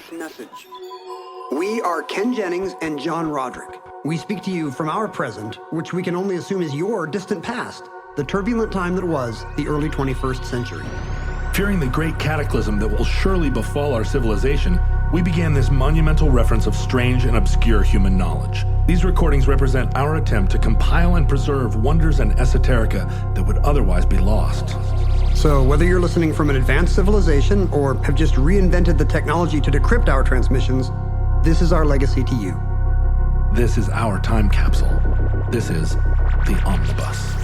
this message. We are Ken Jennings and John Roderick. We speak to you from our present, which we can only assume is your distant past, the turbulent time that was the early 21st century. Fearing the great cataclysm that will surely befall our civilization, we began this monumental reference of strange and obscure human knowledge. These recordings represent our attempt to compile and preserve wonders and esoterica that would otherwise be lost. So whether you're listening from an advanced civilization or have just reinvented the technology to decrypt our transmissions, this is our legacy to you. This is our time capsule. This is the Omnibus.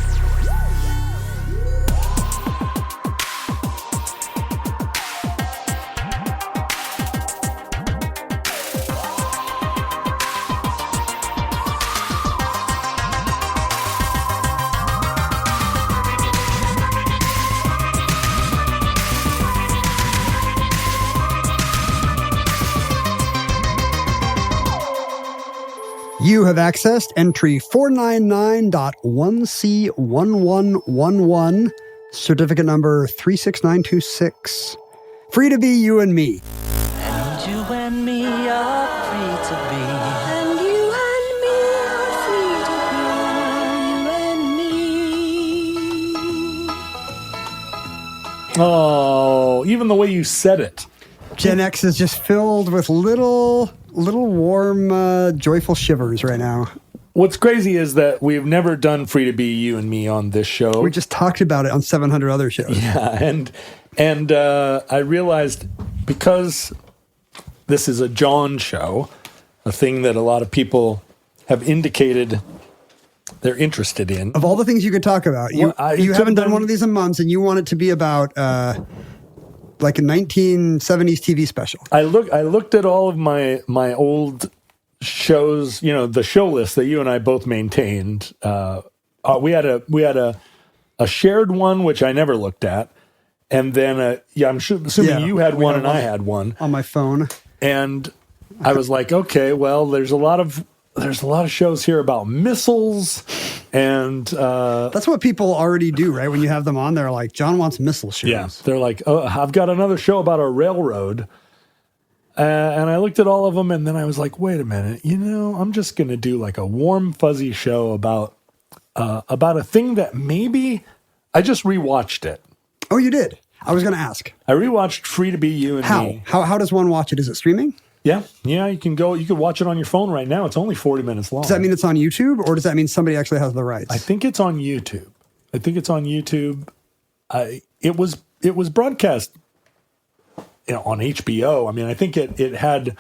You have accessed entry 499.1C1111, certificate number 36926. Free to be you and me. And you and me are free to be. And you and me are free to be. You and me. Oh, even the way you said it. Gen X is just filled with little warm, joyful shivers right now. What's crazy is that we've never done Free to Be You and Me on this show. We just talked about it on 700 other shows. Yeah, and I realized because this is a John show, a thing that a lot of people have indicated they're interested in. Of all the things you could talk about, you haven't done one of these in months, and you want it to be about like a 1970s TV special. I looked at all of my old shows, the show list that you and I both maintained. We had a shared one which I never looked at, and then I'm assuming you had one and I had one on my phone. And I was like, okay, well, there's a lot of shows here about missiles, and that's what people already do, right? When you have them on, they're like, John wants missile shows. Yeah, they're like, oh, I've got another show about a railroad. And I looked at all of them, and then I was like, wait a minute, I'm just going to do like a warm, fuzzy show about a thing that maybe I just rewatched it. Oh, you did? I was going to ask. I rewatched Free to Be You and Me. How does one watch it? Is it streaming? Yeah, you can watch it on your phone right now. It's only 40 minutes long. Does that mean it's on YouTube, or does that mean somebody actually has the rights? I think it's on YouTube. It was broadcast on HBO. I mean, I think the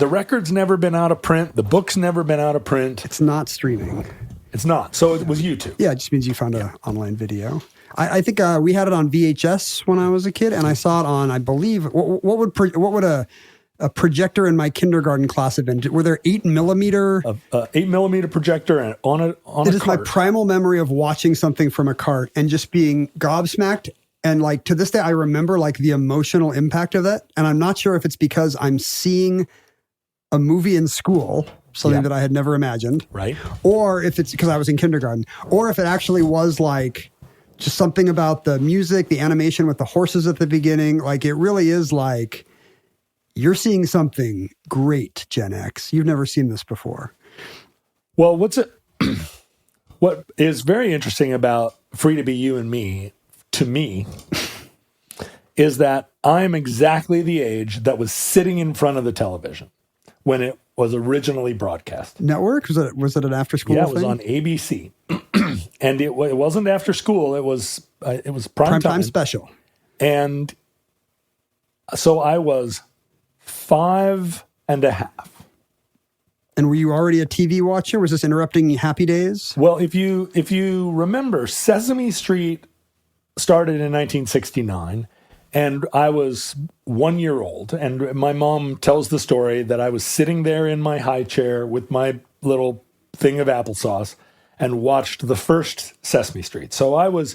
record's never been out of print. The book's never been out of print. It's not streaming. It's not. So it was YouTube. Yeah, it just means you found an online video. I think we had it on VHS when I was a kid, and I saw it on, I believe, what would a projector in my kindergarten class have been? Were there 8mm? 8mm projector on a cart. It is my primal memory of watching something from a cart and just being gobsmacked. And like to this day, I remember like the emotional impact of that. And I'm not sure if it's because I'm seeing a movie in school, something that I had never imagined. Right. Or if it's because I was in kindergarten, or if it actually was like just something about the music, the animation with the horses at the beginning. Like it really is like you're seeing something great, Gen X. You've never seen this before. Well, what is very interesting about Free to Be You and Me, to me, is that I'm exactly the age that was sitting in front of the television when it was originally broadcast. Network? Was it an after school thing? Yeah, it was on ABC. And it wasn't after school. It was prime time special. And so I was 5 and a half. And were you already a TV watcher? Was this interrupting Happy Days? Well, if you remember, Sesame Street started in 1969, and I was 1 year old. And my mom tells the story that I was sitting there in my high chair with my little thing of applesauce and watched the first Sesame Street. So I was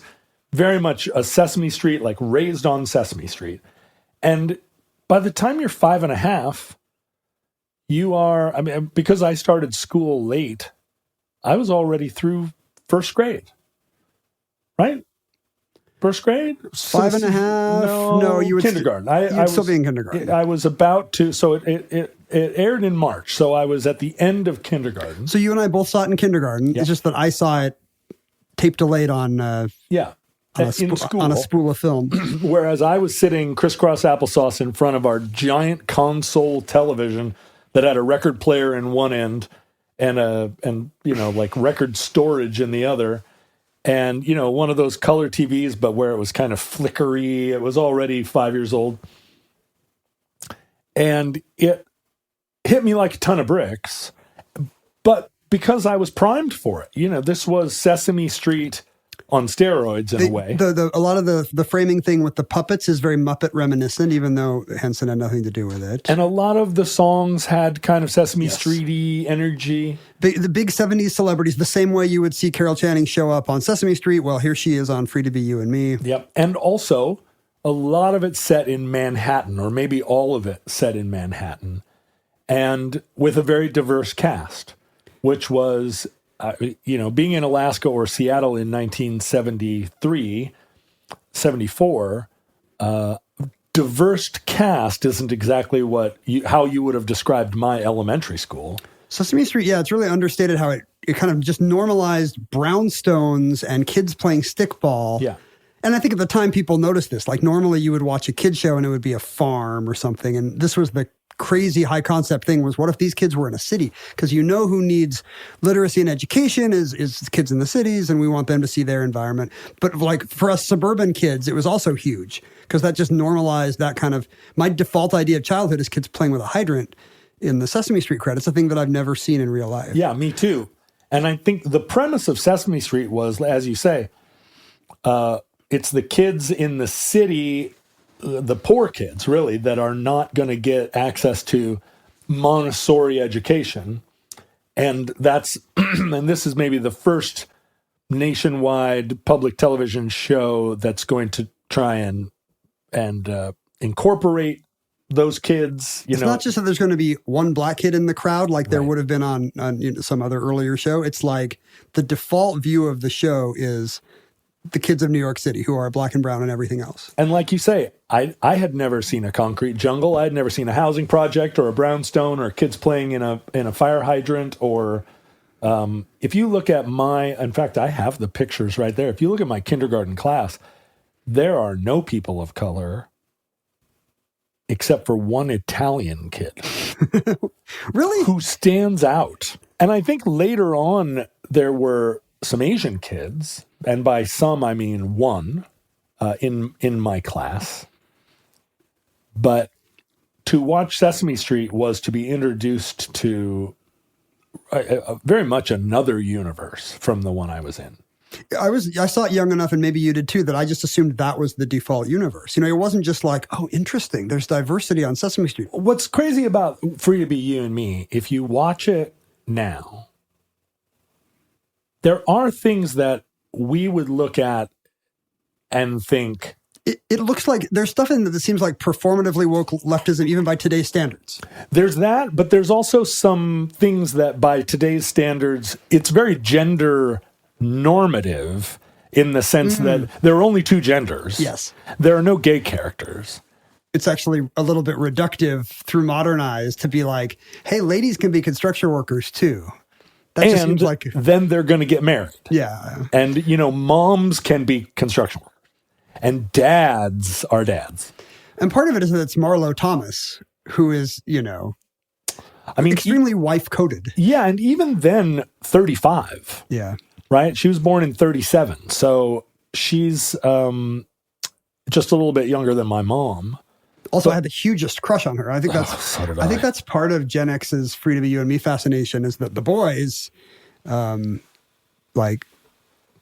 very much a Sesame Street, like raised on Sesame Street. And by the time you're 5 and a half, you are, I mean, because I started school late, I was already through first grade, right? First grade? 5.5? No, you would kindergarten. I was still be in kindergarten. I was about to. So it aired in March. So I was at the end of kindergarten. So you and I both saw it in kindergarten. Yeah. It's just that I saw it tape delayed on in school on a spool of film. Whereas I was sitting crisscross applesauce in front of our giant console television that had a record player in one end and like record storage in the other. And, one of those color TVs, but where it was kind of flickery. It was already 5 years old. And it hit me like a ton of bricks. But because I was primed for it, this was Sesame Street on steroids in a way. A lot of the framing thing with the puppets is very Muppet reminiscent, even though Henson had nothing to do with it. And a lot of the songs had kind of Sesame Street-y energy. The big 70s celebrities, the same way you would see Carol Channing show up on Sesame Street, well, here she is on Free to Be You and Me. Yep. And also, a lot of it set in Manhattan, or maybe all of it set in Manhattan, and with a very diverse cast, which was... being in Alaska or Seattle in 1973, 74, diverse cast isn't exactly how you would have described my elementary school. Sesame Street, it's really understated how it kind of just normalized brownstones and kids playing stickball. Yeah. And I think at the time people noticed this. Like normally you would watch a kid show and it would be a farm or something. And this was the crazy high concept thing was, what if these kids were in a city? Because who needs literacy and education is kids in the cities, and we want them to see their environment. But like for us suburban kids, it was also huge because that just normalized that kind of, my default idea of childhood is kids playing with a hydrant in the Sesame Street credits, a thing that I've never seen in real life. Yeah, me too. And I think the premise of Sesame Street was, as you say, it's the kids in the city, the poor kids, really, that are not going to get access to Montessori education. And and this is maybe the first nationwide public television show that's going to try and incorporate those kids. It's not just that there's going to be one black kid in the crowd like there would have been on some other earlier show. It's like the default view of the show is the kids of New York City who are black and brown and everything else. And like you say, I had never seen a concrete jungle. I had never seen a housing project or a brownstone or kids playing in a fire hydrant or if you look at in fact, I have the pictures right there. If you look at my kindergarten class, there are no people of color except for one Italian kid. Really? Who stands out. And I think later on there were some Asian kids, and by some I mean one, in my class. But to watch Sesame Street was to be introduced to very much another universe from the one I was in. I saw it young enough, and maybe you did too, that I just assumed that was the default universe. It wasn't just like, oh, interesting, there's diversity on Sesame Street. What's crazy about Free to Be You and Me, if you watch it now, there are things that we would look at and think... It looks like there's stuff in it that seems like performatively woke leftism, even by today's standards. There's that, but there's also some things that by today's standards, it's very gender normative in the sense that there are only two genders. Yes. There are no gay characters. It's actually a little bit reductive through modernized to be like, hey, ladies can be construction workers too. That just seems like... then they're going to get married. Yeah. And, moms can be construction workers. And dads are dads. And part of it is that it's Marlo Thomas, who is, extremely wife-coded. Yeah, and even then, 35. Yeah. Right? She was born in 37. So she's just a little bit younger than my mom. Also, I had the hugest crush on her. I think that's so did I. I think that's part of Gen X's Free to Be You and Me fascination is that the boys, like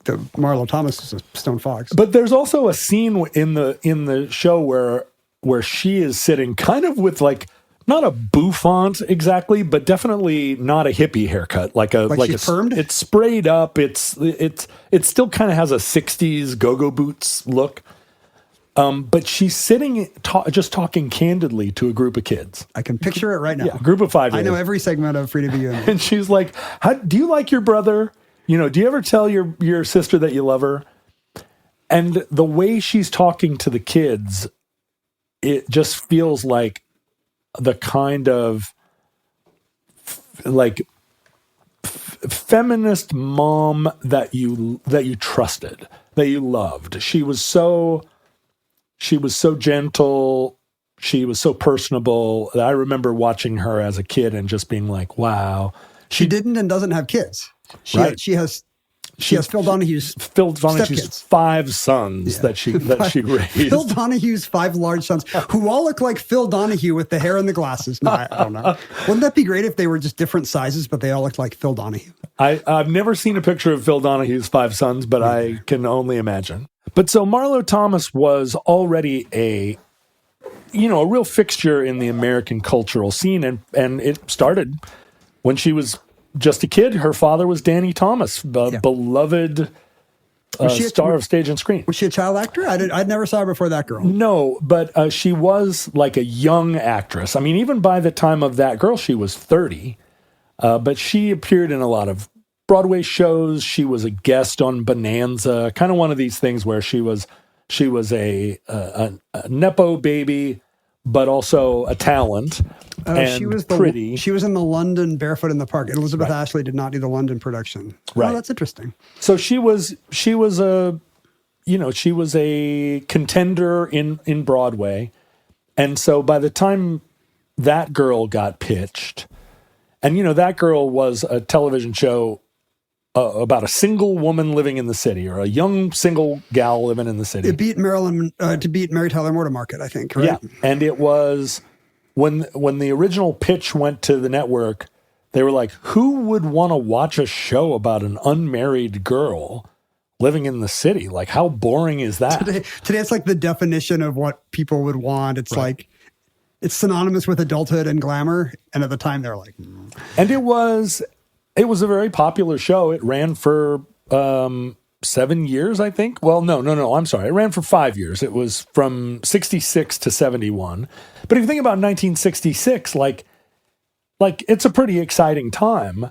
the Marlo Thomas is a stone fox. But there's also a scene in the show where she is sitting kind of with like not a bouffant exactly, but definitely not a hippie haircut. Like she's permed? It's sprayed up. It still kind of has a 60s go-go boots look. But she's sitting, just talking candidly to a group of kids. I can picture it right now. Yeah, a group of 5-year-olds. I know every segment of Free to Be You and Me. And she's like, do you like your brother? Do you ever tell your sister that you love her? And the way she's talking to the kids, it just feels like the kind of like feminist mom that you trusted, that you loved. She was so gentle. She was so personable. I remember watching her as a kid and just being like, wow. She didn't and doesn't have kids. She has Phil Donahue's 5 sons that she raised. Phil Donahue's 5 large sons who all look like Phil Donahue with the hair and the glasses. No, I don't know. Wouldn't that be great if they were just different sizes, but they all looked like Phil Donahue? I've never seen a picture of Phil Donahue's 5 sons, but I can only imagine. But so Marlo Thomas was already a real fixture in the American cultural scene, and it started when she was just a kid. Her father was Danny Thomas, beloved star of stage and screen. Was she a child actor? I never saw her before that girl. No, but she was like a young actress. I mean, even by the time of That Girl, she was 30. But she appeared in a lot of Broadway shows. She was a guest on Bonanza, kind of one of these things where she was a Nepo baby, but also a talent. And she was pretty. She was in the London Barefoot in the Park. Elizabeth Ashley did not do the London production. Right. Oh, that's interesting. So she was a contender in Broadway. And so by the time That Girl got pitched, and That Girl was a television show about a single woman living in the city, or a young single gal living in the city. It beat Mary Tyler Moore to market, I think, right? Yeah, and it was when the original pitch went to the network, they were like, who would want to watch a show about an unmarried girl living in the city? Like, how boring is that? Today it's like the definition of what people would want. It's like, it's synonymous with adulthood and glamour. And at the time, they're like... And it was a very popular show. It ran for 7 years, I think. Well, no. I'm sorry. It ran for 5 years. It was from 66 to 71. But if you think about 1966, like it's a pretty exciting time,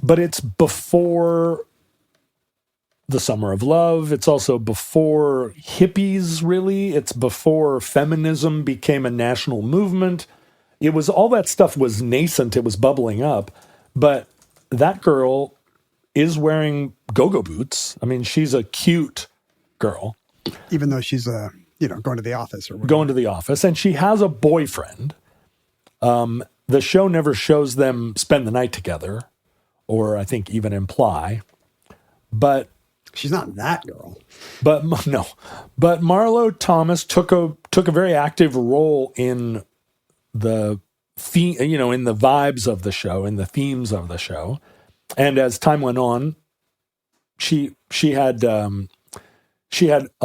but it's before the Summer of Love. It's also before hippies, really. It's before feminism became a national movement. It was, all that stuff was nascent. It was bubbling up. But That Girl is wearing go-go boots. I mean, she's a cute girl. Even though she's, going to the office or whatever. Going to the office. And she has a boyfriend. The show never shows them spend the night together, or I think even imply. But she's not that girl. But no. But Marlo Thomas took a very active role in the theme, in the vibes of the show, in the themes of the show. And as time went on, she had a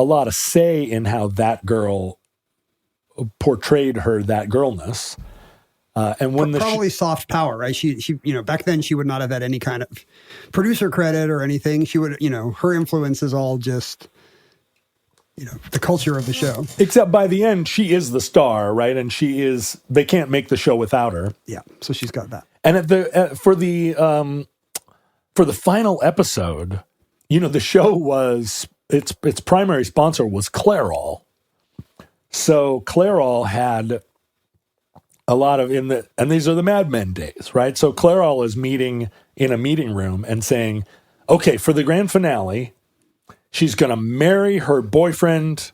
lot of say in how That Girl portrayed her that girlness. And when probably soft power, right? She back then she would not have had any kind of producer credit or anything. She would, her influence is all just, the culture of the show. Except by the end, she is the star, right? And they can't make the show without her. Yeah. So she's got that. And for the final episode, the show was, its primary sponsor was Clairol. So Clairol had a lot of and these are the Mad Men days, right? So Clairol is meeting in a meeting room and saying, okay, for the grand finale, she's going to marry her boyfriend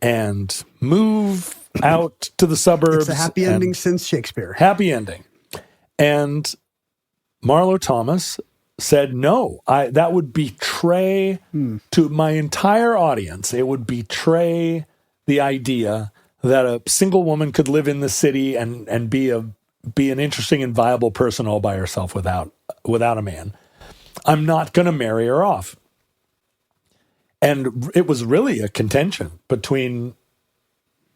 and move out to the suburbs. It's a happy ending since Shakespeare. Happy ending. And Marlo Thomas said, no, that would betray to my entire audience. It would betray the idea that a single woman could live in the city and be an interesting and viable person all by herself without a man. I'm not going to marry her off. And it was really a contention between,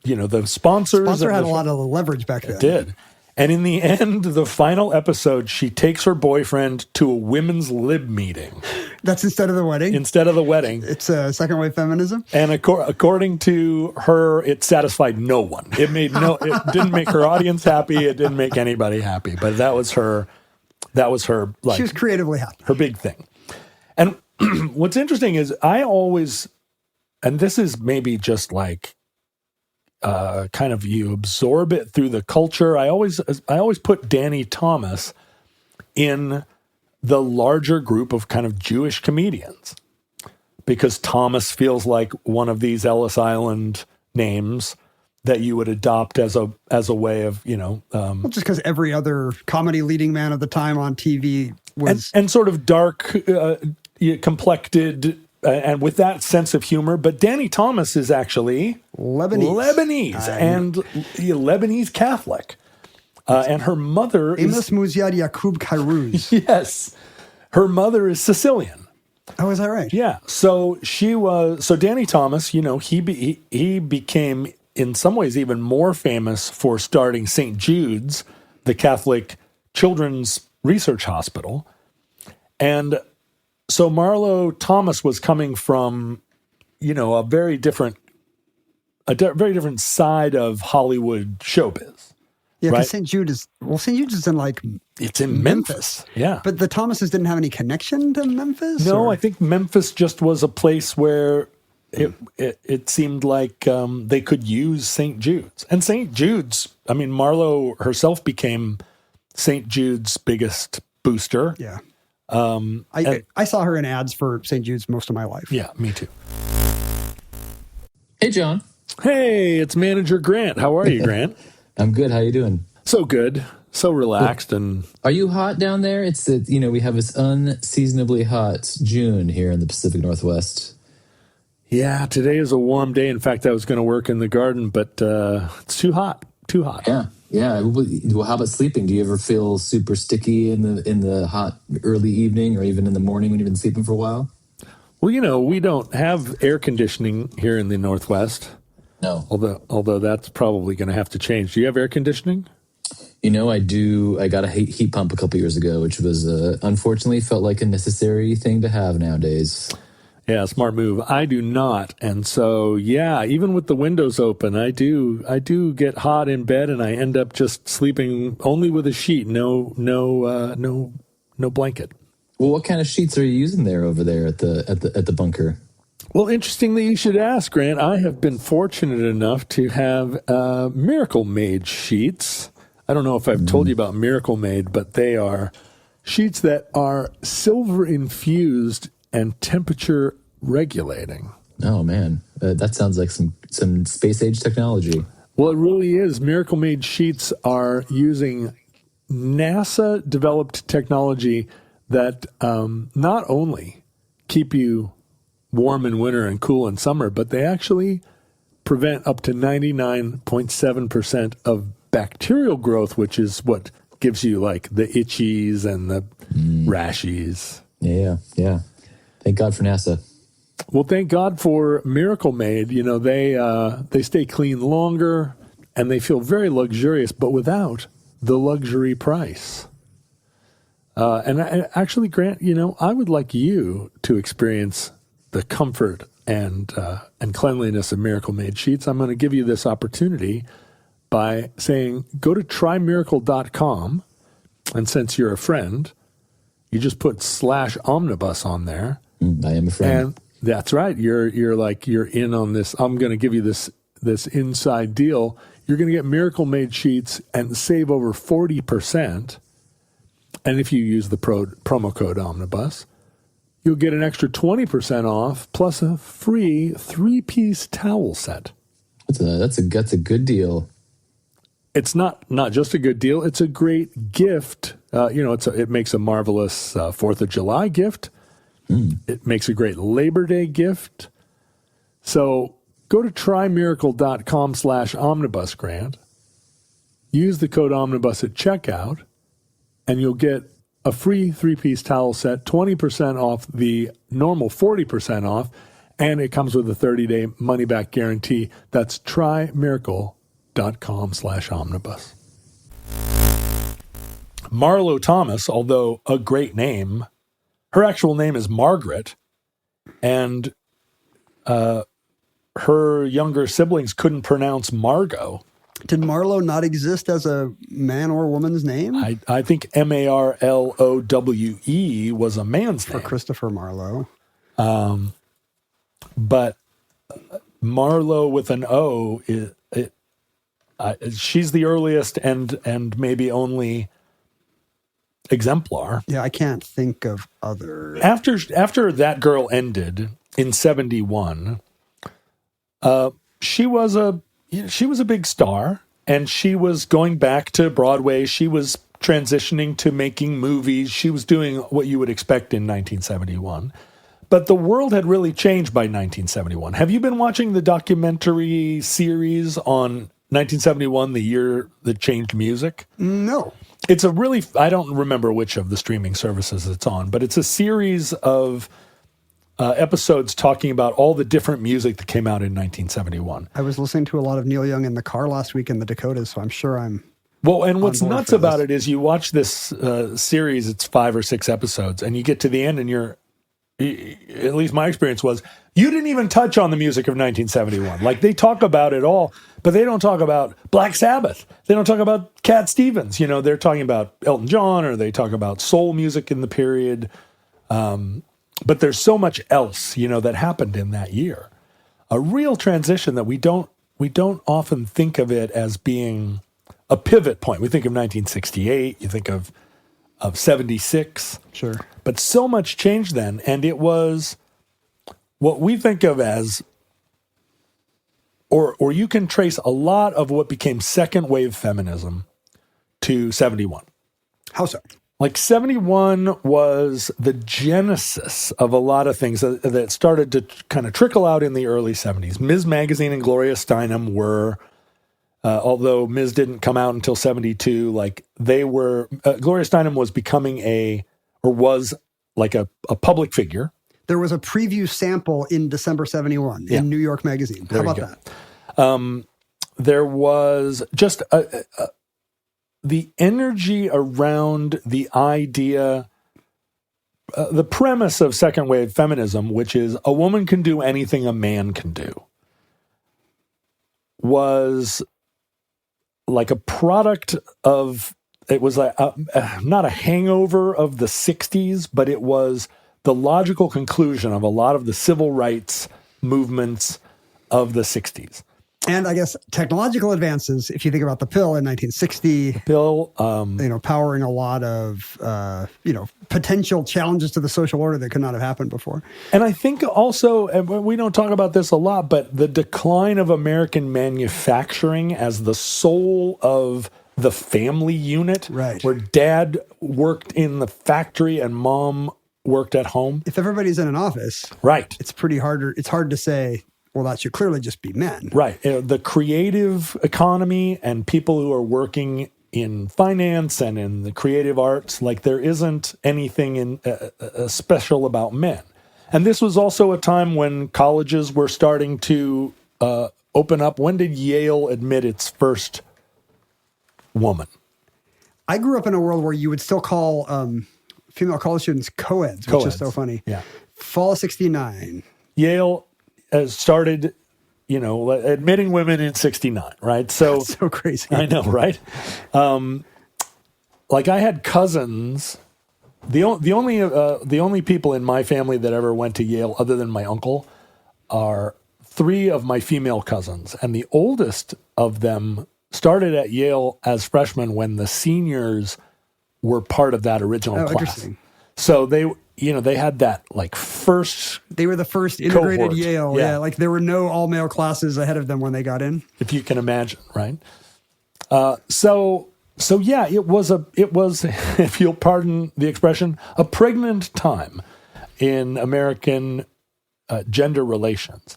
the sponsors. The sponsor had a lot of leverage back then. It did. And in the end, the final episode, she takes her boyfriend to a women's lib meeting. That's instead of the wedding? Instead of the wedding. It's second wave feminism? And according to her, it satisfied no one. It didn't make her audience happy. It didn't make anybody happy. But that was her, like, she was creatively happy. Her big thing. And what's interesting is I always and this is maybe just like kind of you absorb it through the culture. I always put Danny Thomas in the larger group of kind of Jewish comedians, because Thomas feels like one of these Ellis Island names that you would adopt as a way of, well, just because every other comedy leading man of the time on TV was and sort of dark, complected, and with that sense of humor. But Danny Thomas is actually Lebanese and Lebanese Catholic. And her mother Amos Muziad Yakub Kairuz. Yes. Her mother is Sicilian. Oh, is that right? Yeah. So Danny Thomas, he became in some ways even more famous for starting St. Jude's, the Catholic Children's Research Hospital. And so Marlo Thomas was coming from, a very different side of Hollywood showbiz. Yeah, because right? St. Jude is in it's in Memphis. Yeah. But the Thomases didn't have any connection to Memphis? No, or? I think Memphis just was a place where it seemed like they could use St. Jude's. And St. Jude's, I mean, Marlo herself became St. Jude's biggest booster. Yeah. I saw her in ads for St. Jude's most of my life. Yeah, me too. Hey, John. Hey, it's Manager Grant. How are you, Grant? I'm good. How you doing? So good. So relaxed. And are you hot down there? It's we have this unseasonably hot June here in the Pacific Northwest. Yeah, today is a warm day. In fact, I was going to work in the garden, but it's too hot. Too hot. Yeah. Well, how about sleeping? Do you ever feel super sticky in the hot early evening, or even in the morning when you've been sleeping for a while? Well, we don't have air conditioning here in the Northwest. No. Although that's probably going to have to change. Do you have air conditioning? I do. I got a heat pump a couple years ago, which was unfortunately felt like a necessary thing to have nowadays. Yeah, smart move. I do not. And so, yeah, even with the windows open, I do get hot in bed, and I end up just sleeping only with a sheet, no blanket. Well, what kind of sheets are you using over there at the bunker? Well, interesting that you should ask, Grant. I have been fortunate enough to have Miracle Made sheets. I don't know if I've told you about Miracle Made, but they are sheets that are silver infused and temperature regulating. Oh, man. That sounds like some space age technology. Well, it really is. Miracle Made sheets are using NASA developed technology that not only keep you warm in winter and cool in summer, but they actually prevent up to 99.7% of bacterial growth, which is what gives you like the itchies and the rashes. Yeah. Thank God for NASA. Well, thank God for Miracle Made. They stay clean longer, and they feel very luxurious, but without the luxury price. And actually, Grant, I would like you to experience the comfort and cleanliness of Miracle Made sheets. I'm going to give you this opportunity by saying, go to trymiracle.com, and since you're a friend, you just put /omnibus on there. I am a friend. And that's right. You're in on this. I'm going to give you this inside deal. You're going to get Miracle Made sheets and save over 40%. And if you use the promo code Omnibus, you'll get an extra 20% off plus a free 3-piece towel set. That's a good deal. It's not just a good deal. It's a great gift. It makes a marvelous 4th of July gift. It makes a great Labor Day gift. So go to trymiracle.com /omnibus, Grant. Use the code Omnibus at checkout, and you'll get a free 3-piece towel set, 20% off the normal 40% off, and it comes with a 30-day money-back guarantee. That's trymiracle.com /omnibus. Marlo Thomas, although a great name, her actual name is Margaret, and her younger siblings couldn't pronounce Margot. Did Marlo not exist as a man or woman's name? I think Marlowe was a man's name. For Christopher Marlowe. But Marlo with an O, she's the earliest and maybe only exemplar. Yeah, I can't think of other. After That Girl ended in 71, she was a big star, and she was going back to Broadway. She was transitioning to making movies. She was doing what you would expect in 1971. But the world had really changed by 1971. Have you been watching the documentary series on 1971, the year that changed music? No. It's a really, I don't remember which of the streaming services it's on, but it's a series of episodes talking about all the different music that came out in 1971. I was listening to a lot of Neil Young in the car last week in the Dakotas, so I'm sure I'm. Well, and what's board nuts for about this. it is you watch this series, it's 5 or 6 episodes, and you get to the end and at least my experience was, you didn't even touch on the music of 1971. Like, they talk about it all, but they don't talk about Black Sabbath. They don't talk about Cat Stevens. You know, they're talking about Elton John, or they talk about soul music in the period. But there's so much else, you know, that happened in that year. A real transition that we don't often think of it as being a pivot point. We think of 1968, you think of 76. Sure. But so much changed then, and it was what we think of as, or you can trace a lot of what became second wave feminism to 71. How so? Like 71 was the genesis of a lot of things that started to kind of trickle out in the early 70s. Ms. Magazine and Gloria Steinem were, although Ms. didn't come out until 72, like they were, Gloria Steinem was becoming was like a public figure. There was a preview sample in December 71 in New York Magazine. How about that? There was just the energy around the idea, the premise of second wave feminism, which is a woman can do anything a man can do, was like a product of, it was like not a hangover of the 60s, but it was the logical conclusion of a lot of the civil rights movements of the 60s. And I guess technological advances, if you think about the pill in 1960, powering a lot of, potential challenges to the social order that could not have happened before. And I think also, and we don't talk about this a lot, but the decline of American manufacturing as the soul of the family unit, right, where dad worked in the factory and mom worked at home. If everybody's in an office, right, it's hard to say, well, that should clearly just be men. Right. The creative economy and people who are working in finance and in the creative arts, like there isn't anything special about men. And this was also a time when colleges were starting to open up. When did Yale admit its first woman? I grew up in a world where you would still call female college students co-eds, which is so funny. Yeah. Fall of 69. Yale started, admitting women in 69, right? So that's so crazy. I know, right? Like I had cousins. The only people in my family that ever went to Yale, other than my uncle, are 3 of my female cousins, and the oldest of them started at Yale as freshmen when the seniors were part of that original class. Interesting. So they had that like first. They were the first integrated cohort. Yale. Yeah. Like there were no all male classes ahead of them when they got in. If you can imagine, right? So yeah, it was, if you'll pardon the expression, a pregnant time in American gender relations.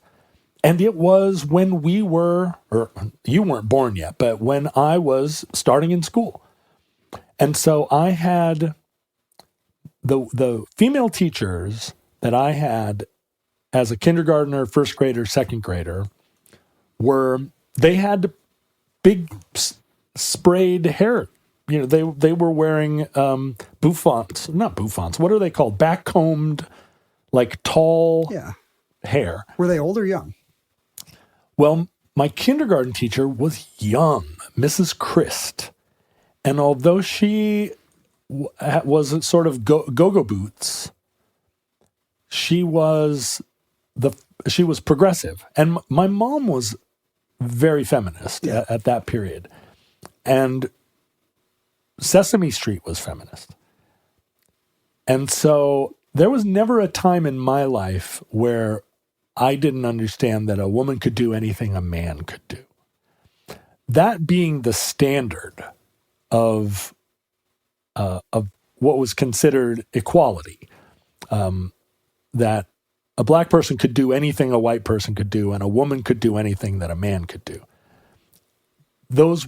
And it was when we were, or you weren't born yet, but when I was starting in school. And so I had the female teachers that I had as a kindergartner, first grader, second grader, they had big sprayed hair. They were wearing bouffants, not bouffants. What are they called? Backcombed, like tall hair. Were they old or young? Well, my kindergarten teacher was young, Mrs. Christ. And although she was sort of go-go boots, she was she was progressive. And my mom was very feminist at that period. And Sesame Street was feminist. And so there was never a time in my life where I didn't understand that a woman could do anything a man could do. That being the standard of what was considered equality, that a black person could do anything a white person could do, and a woman could do anything that a man could do. Those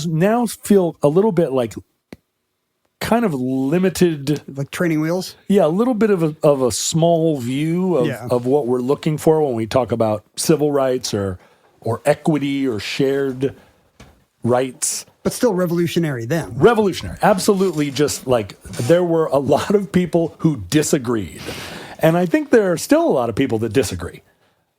now feel a little bit like kind of limited, like training wheels. Yeah, a little bit of a small view of what we're looking for when we talk about civil rights or equity or shared rights. But still revolutionary then. Revolutionary. Absolutely. Just like there were a lot of people who disagreed. And I think there are still a lot of people that disagree.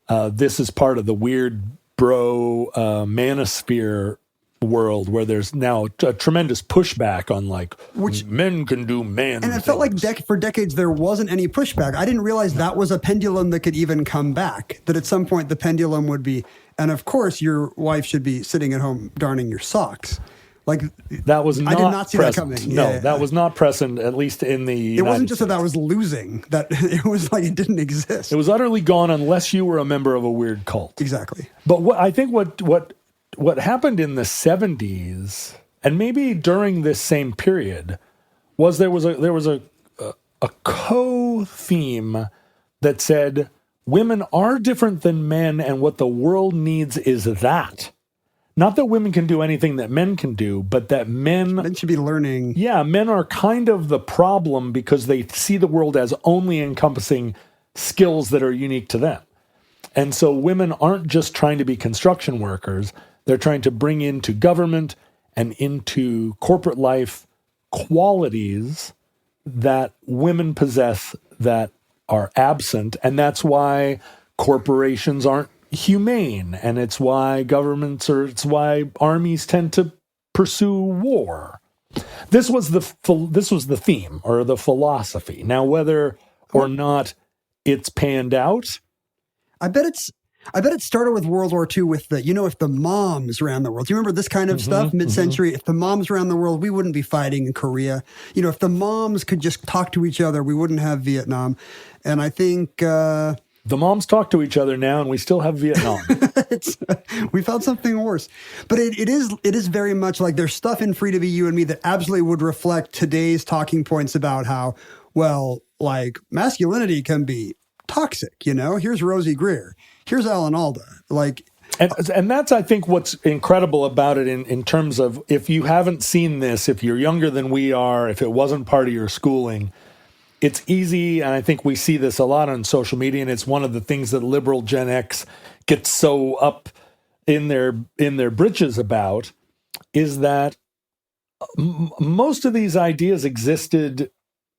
This is part of the weird bro manosphere world where there's now a tremendous pushback on like which men can do man and it felt like for decades there wasn't any pushback. I didn't realize that was a pendulum that could even come back, that at some point the pendulum would be, and of course your wife should be sitting at home darning your socks. Like that was not, I did not see present. that coming. No, that was not present, at least in the United wasn't just States. that was losing, that it was like it didn't exist. It was utterly gone unless you were a member of a weird cult. Exactly. But I think what happened in the 70s, and maybe during this same period, was there was a co-theme that said women are different than men, and what the world needs is that. Not that women can do anything that men can do, but that men should be learning. Yeah, men are kind of the problem because they see the world as only encompassing skills that are unique to them. And so women aren't just trying to be construction workers. They're trying to bring into government and into corporate life qualities that women possess that are absent. And that's why corporations aren't humane. And it's why it's why armies tend to pursue war. This was the theme or the philosophy. Now, whether or not it's panned out, I bet it started with World War II with if the moms ran the world. Do you remember this kind of stuff, mid-century? If the moms ran the world, we wouldn't be fighting in Korea. If the moms could just talk to each other, we wouldn't have Vietnam. And I think... the moms talk to each other now, and we still have Vietnam. We found something worse. But it is very much like there's stuff in Free to Be You and Me that absolutely would reflect today's talking points about how, well, like masculinity can be toxic, Here's Rosey Grier. Here's Alan Alda. And that's, I think, what's incredible about it in terms of if you haven't seen this, if you're younger than we are, if it wasn't part of your schooling, it's easy, and I think we see this a lot on social media, and it's one of the things that liberal Gen X gets so up in their britches about, is that most of these ideas existed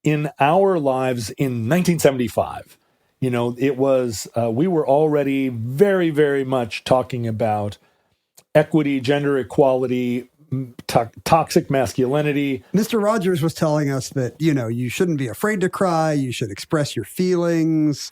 in our lives in 1975. It was, we were already very, very much talking about equity, gender equality, toxic masculinity. Mr. Rogers was telling us that, you shouldn't be afraid to cry. You should express your feelings.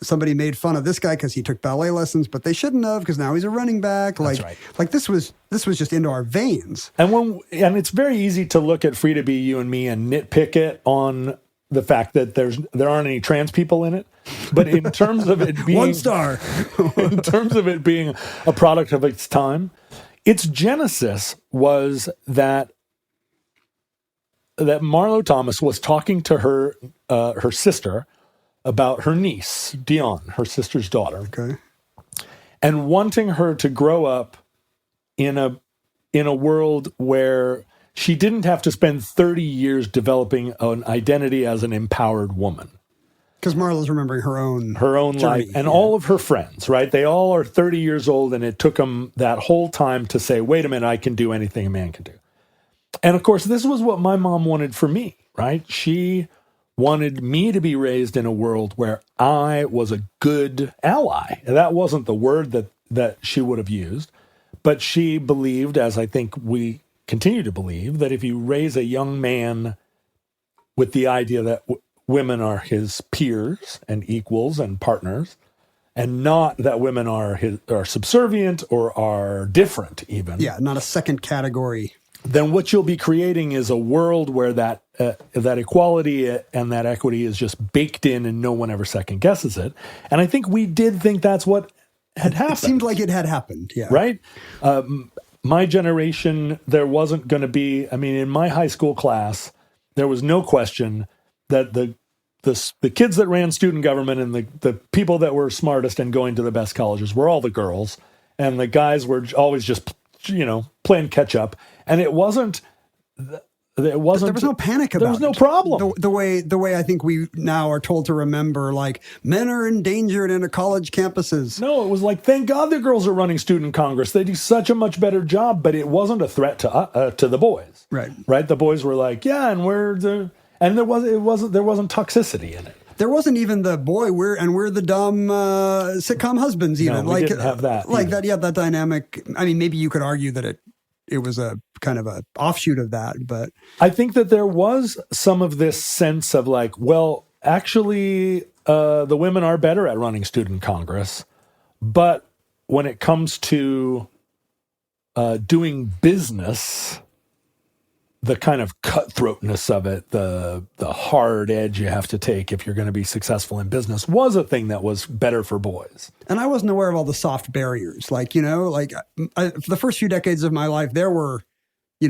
Somebody made fun of this guy because he took ballet lessons, but they shouldn't have because now he's a running back. That's right. Like this was just into our veins. And it's very easy to look at Free to Be You and Me and nitpick it on the fact that there aren't any trans people in it. But in terms of it being 1 star, in terms of it being a product of its time, its genesis was that Marlo Thomas was talking to her sister about her niece, Dion, her sister's daughter. Okay. And wanting her to grow up in a world where she didn't have to spend 30 years developing an identity as an empowered woman. Because Marlo's remembering her own journey, life and all of her friends, right? They all are 30 years old, and it took them that whole time to say, wait a minute, I can do anything a man can do. And of course, this was what my mom wanted for me, right? She wanted me to be raised in a world where I was a good ally. And that wasn't the word that she would have used, but she believed, as I think we continue to believe, that if you raise a young man with the idea that women are his peers and equals and partners, and not that women are subservient or are different even. Yeah, not a second category. Then what you'll be creating is a world where that equality and that equity is just baked in and no one ever second guesses it. And I think we did think that's what had happened. It seemed like it had happened, yeah. Right? My generation, there wasn't going to be, in my high school class, there was no question that the kids that ran student government and the people that were smartest and going to the best colleges were all the girls. And the guys were always just, playing catch up. And it wasn't. There was no panic about it. There was no problem. The way I think we now are told to remember, like, men are endangered in college campuses. No, it was like, thank God the girls are running student Congress. They do such a much better job, but it wasn't a threat to the boys. Right. The boys were like, yeah, and there wasn't toxicity in it. There wasn't even the we're the dumb sitcom husbands even. No, we didn't have that. Like that, yeah, that dynamic. Maybe you could argue that it was a kind of a offshoot of that, but I think that there was some of this sense of like, well, actually, the women are better at running student Congress, but when it comes to doing business, the kind of cutthroatness of it, the hard edge you have to take if you're going to be successful in business was a thing that was better for boys. And I wasn't aware of all the soft barriers. For the first few decades of my life, there were,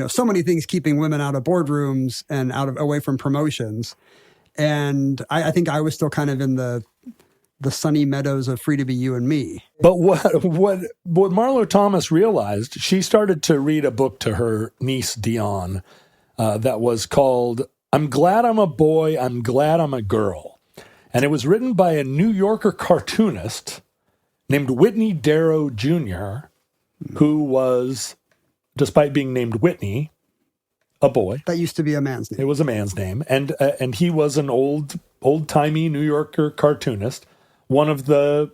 so many things keeping women out of boardrooms and away from promotions. And I think I was still kind of in the sunny meadows of free to be you and me. But what Marlo Thomas realized, she started to read a book to her niece Dion that was called "I'm Glad I'm a Boy, I'm Glad I'm a Girl." And it was written by a New Yorker cartoonist named Whitney Darrow Jr., who was, despite being named Whitney, a boy. That used to be a man's name. It was a man's name. And he was an old-timey New Yorker cartoonist. One of the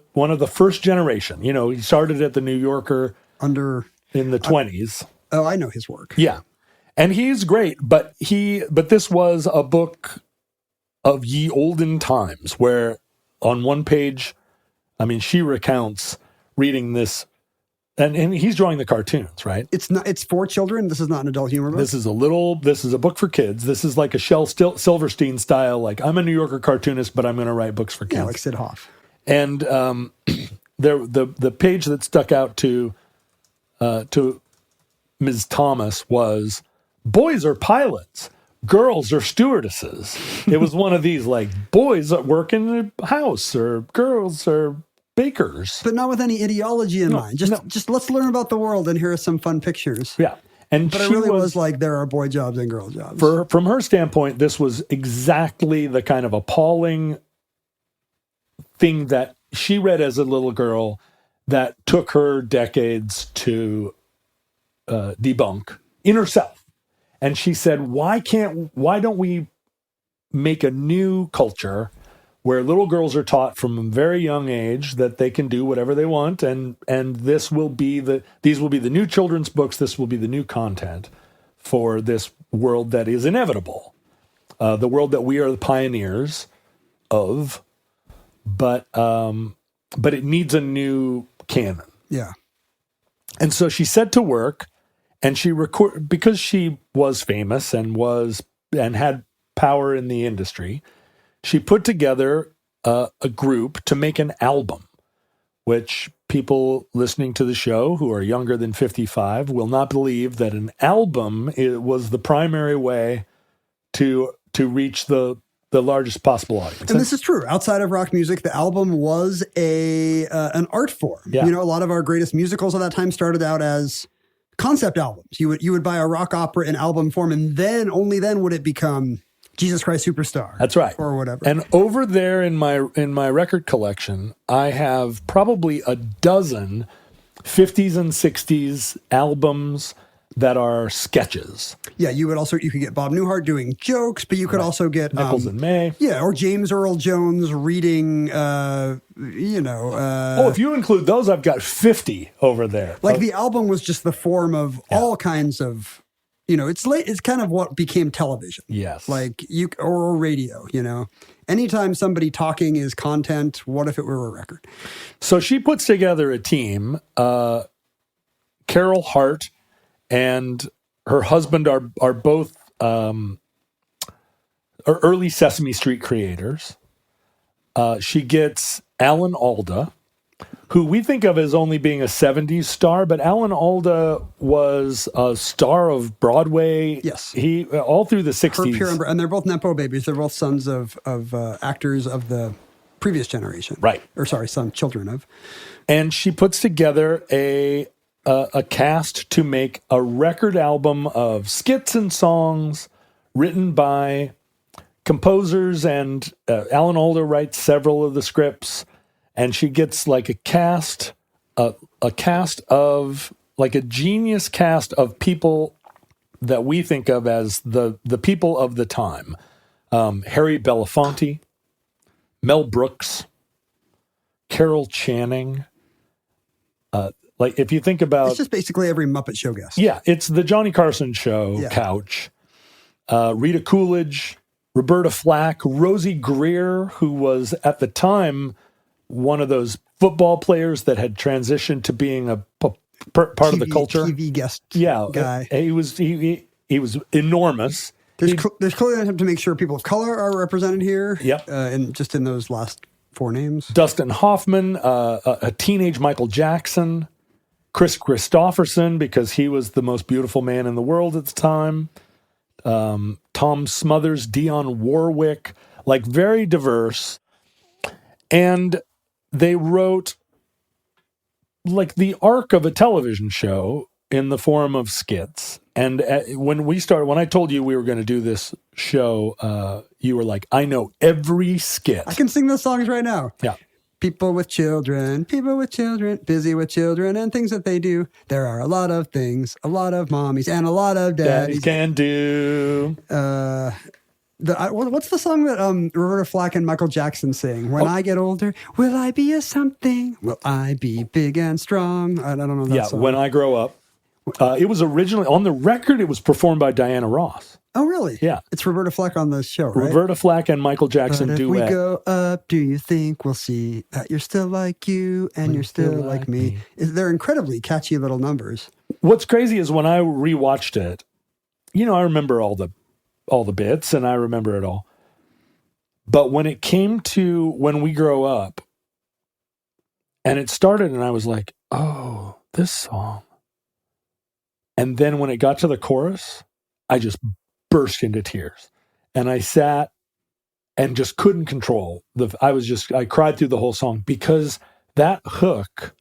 first generation. He started at the New Yorker in the 20s. Oh, I know his work. Yeah. And he's great, but this was a book of ye olden times where on one page, she recounts reading this, and he's drawing the cartoons, right? It's for children. This is not an adult humor book. This is a book for kids. This is like a Shel Silverstein style, like, I'm a New Yorker cartoonist, but I'm going to write books for kids. Yeah, like Sid Hoff. And the page that stuck out to Ms. Thomas was, boys are pilots, girls are stewardesses. It was one of these, like, boys that work in a house or girls are bakers. But not with any ideology in mind. Just let's learn about the world and here are some fun pictures. Yeah. But it really was like, there are boy jobs and girl jobs. From her standpoint, this was exactly the kind of appalling thing that she read as a little girl that took her decades to debunk in herself. And she said, why don't we make a new culture where little girls are taught from a very young age that they can do whatever they want, and these will be the new children's books, this will be the new content for this world that is inevitable, the world that we are the pioneers of, but it needs a new canon. Yeah. And so she set to work, and she because she was famous and had power in the industry. She put together a group to make an album, which people listening to the show who are younger than 55 will not believe that an album was the primary way to reach the largest possible audience. And this is true. Outside of rock music, the album was an art form. Yeah. A lot of our greatest musicals at that time started out as concept albums. You would buy a rock opera in album form, and then only then would it become Jesus Christ Superstar. That's right. Or whatever. And over there in my record collection, I have probably a dozen 50s and 60s albums that are sketches. Yeah, you could get Bob Newhart doing jokes, but you could also get Nichols and May. Yeah, or James Earl Jones reading if you include those, I've got 50 over there. Like the album was just the form of all kinds of it's kind of what became television. Yes. Like or radio, Anytime somebody talking is content, what if it were a record? So she puts together a team. Carol Hart and her husband are both early Sesame Street creators. She gets Alan Alda, who we think of as only being a 70s star, but Alan Alda was a star of Broadway. Yes. He all through the 60s. And they're both Nepo babies. They're both sons of actors of the previous generation. Right. Or children of. And she puts together a cast to make a record album of skits and songs written by composers, and Alan Alda writes several of the scripts, and she gets like a cast of like a genius cast of people that we think of as the people of the time. Harry Belafonte, Mel Brooks, Carol Channing. Like if you think about, it's just basically every Muppet Show guest. Yeah, it's the Johnny Carson show couch. Rita Coolidge, Roberta Flack, Rosey Grier, who was at the time one of those football players that had transitioned to being a part of the culture. TV guest guy. He was enormous. There's clearly an attempt to make sure people of color are represented here. Yep. And just in those last four names. Dustin Hoffman, a teenage Michael Jackson, Chris Christopherson, because he was the most beautiful man in the world at the time. Tom Smothers, Dionne Warwick, like very diverse. And they wrote like the arc of a television show in the form of skits. And when I told you we were going to do this show, you were like, I know every skit. I can sing those songs right now. Yeah. People with children, busy with children and things that they do. There are a lot of things, a lot of mommies and a lot of daddies can do. What's the song that Roberta Flack and Michael Jackson sing? When I get older, will I be a something? Will I be big and strong? I don't know that song. When I grow up. It was originally, on the record, it was performed by Diana Ross. Oh, really? Yeah. It's Roberta Flack on the show, right? Roberta Flack and Michael Jackson but if duet. we go up, do you think we'll see that you're still like you and you're still like me? They're incredibly catchy little numbers. What's crazy is when I rewatched it, I remember all the bits and I remember it all. But when it came to When We Grow Up, and it started and I was like, oh, this song. And then when it got to the chorus, I just burst into tears. And I sat and just couldn't control. I cried through the whole song because that hook,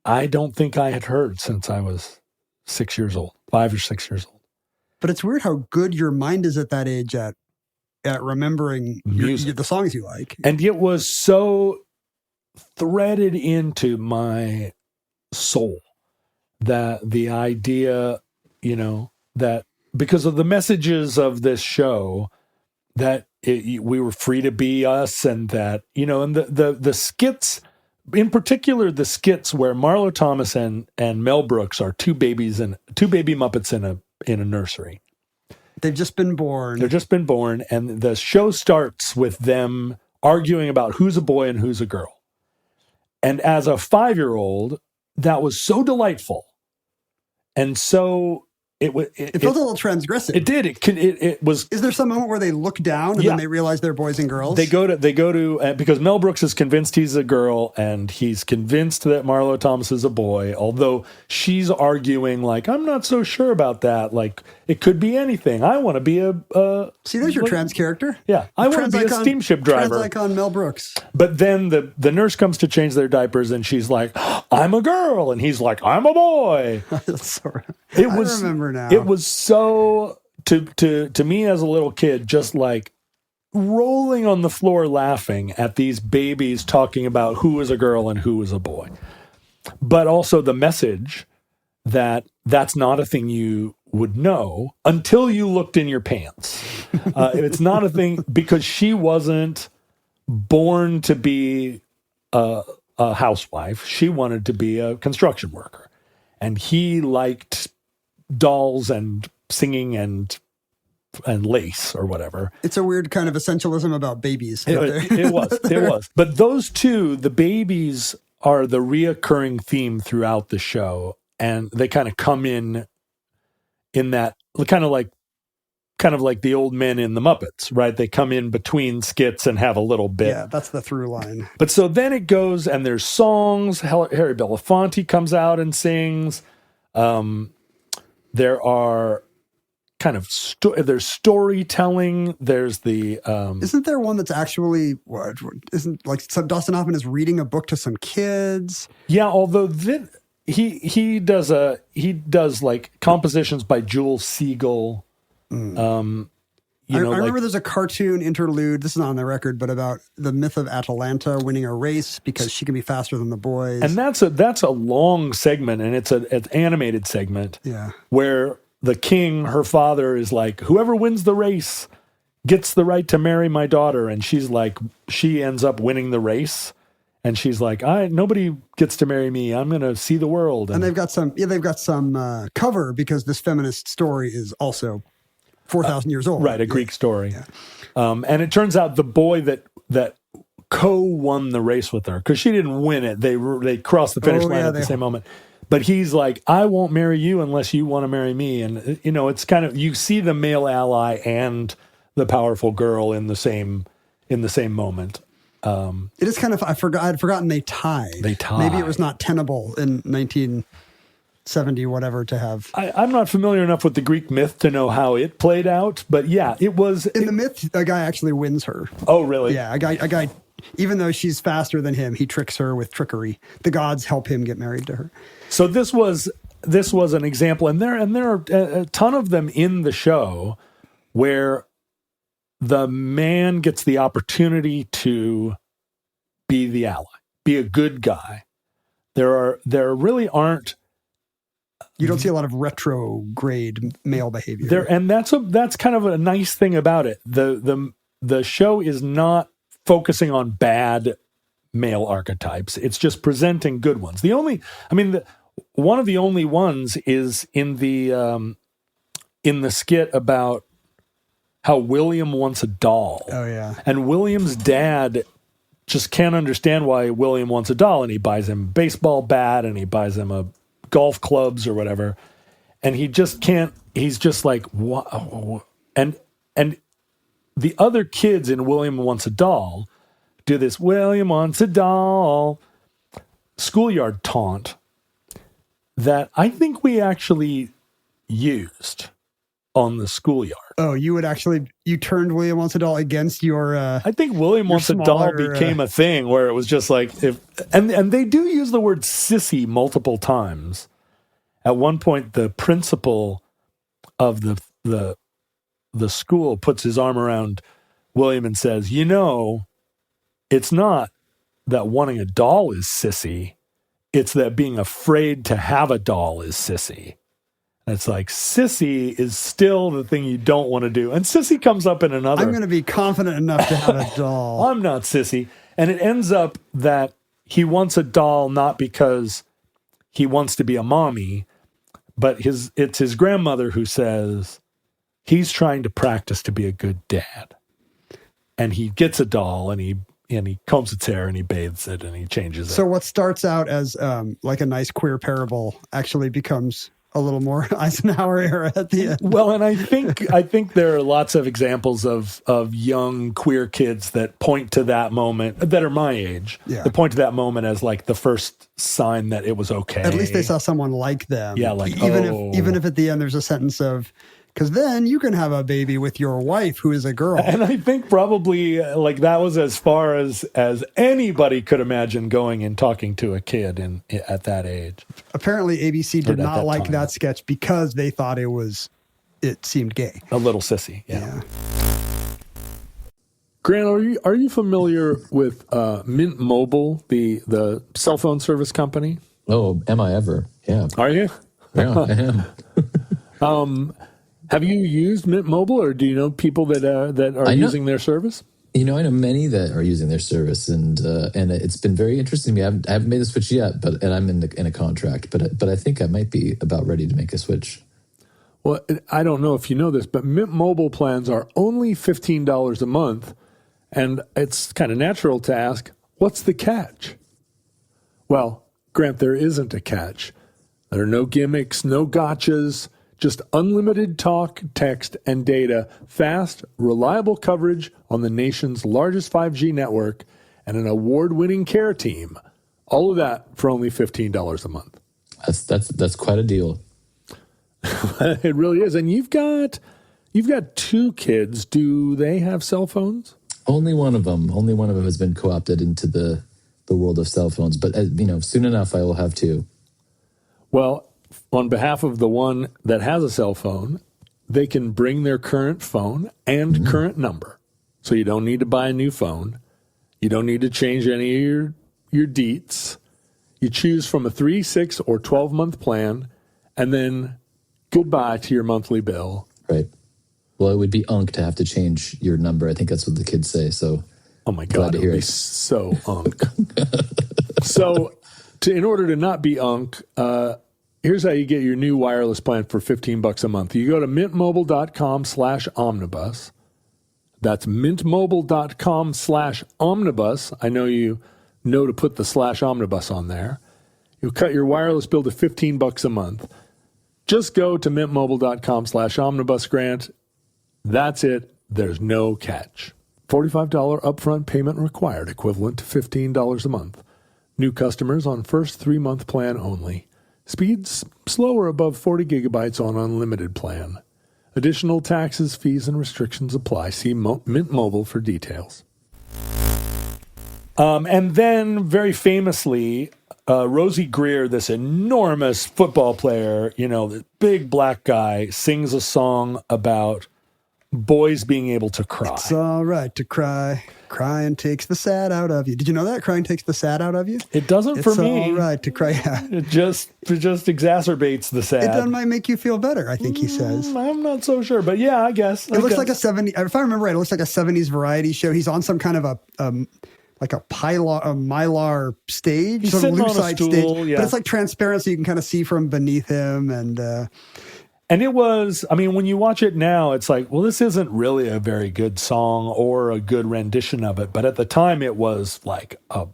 I don't think I had heard since I was 6 years old, 5 or 6 years old. But it's weird how good your mind is at that age at remembering the songs you like. And it was so threaded into my soul that the idea, that because of the messages of this show, that we were free to be us, and that, and the skits, in particular, the skits where Marlo Thomas and Mel Brooks are two baby Muppets in a nursery. They've just been born. And the show starts with them arguing about who's a boy and who's a girl. And as a 5-year-old, that was so delightful. And so it felt a little transgressive. It did. It was. Is there some moment where they look down and then they realize they're boys and girls? They go to because Mel Brooks is convinced he's a girl and he's convinced that Marlo Thomas is a boy. Although she's arguing like, I'm not so sure about that. Like it could be anything. I want to be a. See, there's your trans character. Yeah, I want to be a steamship driver. Trans icon Mel Brooks. But then the nurse comes to change their diapers and she's like, I'm a girl, and he's like, I'm a boy. I remember now. It was so to me as a little kid, just like rolling on the floor laughing at these babies talking about who is a girl and who is a boy. But also the message that that's not a thing you would know until you looked in your pants. It's not a thing because she wasn't born to be a housewife. She wanted to be a construction worker. And he liked dolls and singing and lace or whatever. It's a weird kind of essentialism about babies. It was. But those two, the babies, are the reoccurring theme throughout the show, and they kind of come in that kind of like the old men in the Muppets, right? They come in between skits and have a little bit. Yeah, that's the through line. But so then it goes, and there's songs. Harry Belafonte comes out and sings. There are kind of there's storytelling. There's the isn't there one that's actually isn't like some Dustin Hoffman is reading a book to some kids? Yeah, although he does like compositions by Jules Siegel. I remember there's a cartoon interlude. This is not on the record, but about the myth of Atalanta winning a race because she can be faster than the boys. And that's a long segment, and it's an animated segment. Yeah, where the king, her father, is like, whoever wins the race gets the right to marry my daughter, and she's like, she ends up winning the race. And she's like, nobody gets to marry me. I'm going to see the world. And they've got some cover because this feminist story is also 4,000 years old. Right, a Greek story. Yeah. And it turns out the boy that co-won the race with her, because she didn't win it. They crossed the finish line at the same moment. But he's like, I won't marry you unless you want to marry me. And, it's kind of, you see the male ally and the powerful girl in the same moment. It is kind of, I'd forgotten they tied. Maybe it was not tenable in 1970, whatever, to have. I'm not familiar enough with the Greek myth to know how it played out, but yeah, it was. In the myth, a guy actually wins her. Oh, really? Yeah, a guy, even though she's faster than him, he tricks her with trickery. The gods help him get married to her. So this was an example, and there are a ton of them in the show where the man gets the opportunity to be the ally, be a good guy. There really aren't. You don't see a lot of retrograde male behavior there, and that's kind of a nice thing about it. The show is not focusing on bad male archetypes. It's just presenting good ones. One of the only ones is in the skit about how William wants a doll. Oh, yeah. And William's dad just can't understand why William wants a doll, and he buys him a baseball bat, and he buys him a golf clubs or whatever. And he just can't, he's just like, what? And the other kids in William Wants a Doll do this William Wants a Doll schoolyard taunt that I think we actually used on the schoolyard. Oh, you turned William Wants a Doll against your I think William Wants a Doll became a thing where it was just like, and they do use the word sissy multiple times. At one point, the principal of the school puts his arm around William and says, it's not that wanting a doll is sissy. It's that being afraid to have a doll is sissy. And it's like, sissy is still the thing you don't want to do. And sissy comes up in another. I'm going to be confident enough to have a doll. I'm not sissy. And it ends up that he wants a doll not because he wants to be a mommy, but it's his grandmother who says he's trying to practice to be a good dad. And he gets a doll and he combs its hair and he bathes it and he changes it. So what starts out as like a nice queer parable actually becomes a little more Eisenhower era at the end. Well, and I think there are lots of examples of young queer kids that point to that moment, that are my age, that point to that moment as like the first sign that it was okay. At least they saw someone like them. Yeah, like, even if at the end there's a sentence of, because then you can have a baby with your wife who is a girl. And I think probably like that was as far as anybody could imagine going and talking to a kid at that age. Apparently ABC did not like that sketch because they thought it seemed gay. A little sissy, yeah. Grant, are you familiar with Mint Mobile, the cell phone service company? Oh, am I ever? Yeah. Are you? Yeah, I am. Have you used Mint Mobile, or do you know people that are using their service? I know many that are using their service, and it's been very interesting to me. I haven't made the switch yet, and I'm in a contract, but I think I might be about ready to make a switch. Well, I don't know if you know this, but Mint Mobile plans are only $15 a month. And it's kind of natural to ask, what's the catch? Well, Grant, there isn't a catch. There are no gimmicks, no gotchas, just unlimited talk, text, and data, fast, reliable coverage on the nation's largest 5G network, and an award-winning care team. All of that for only $15 a month. That's quite a deal. It really is. And you've got 2 kids. Do they have cell phones? Only one of them has been co-opted into the world of cell phones. But soon enough, I will have 2. Well, on behalf of the one that has a cell phone, they can bring their current phone and current number. So you don't need to buy a new phone. You don't need to change any of your deets. You choose from a 3, 6, or 12-month plan, and then goodbye to your monthly bill. Right. Well, it would be unk to have to change your number. I think that's what the kids say. So, oh my God, it would be so unk. So, in order to not be unk, here's how you get your new wireless plan for $15 a month. You go to mintmobile.com/omnibus. That's mintmobile.com/omnibus. I know you know to put the /omnibus on there. You'll cut your wireless bill to $15 a month. Just go to mintmobile.com/omnibus, Grant. That's it. There's no catch. $45 upfront payment required, equivalent to $15 a month. New customers on first 3-month plan only. Speeds slower above 40 gigabytes on unlimited plan. Additional taxes, fees, and restrictions apply. See Mint Mobile for details. And then, very famously, Rosey Grier, this enormous football player, this big black guy, sings a song about boys being able to cry. It's all right to cry. Crying takes the sad out of you. Did you know that? Crying takes the sad out of you? It doesn't for me. It's all right to cry. Yeah. It just exacerbates the sad. It might make you feel better, I think he says. I'm not so sure, but yeah, I guess. It looks like a 70s, if I remember right, it looks like a 70s variety show. He's on some kind of a mylar stage, He's sort of sitting on a loop-side stool, stage. yeah. But it's like transparent, so you can kind of see from beneath him. And it was, when you watch it now, it's like, well, this isn't really a very good song or a good rendition of it. But at the time, it was like an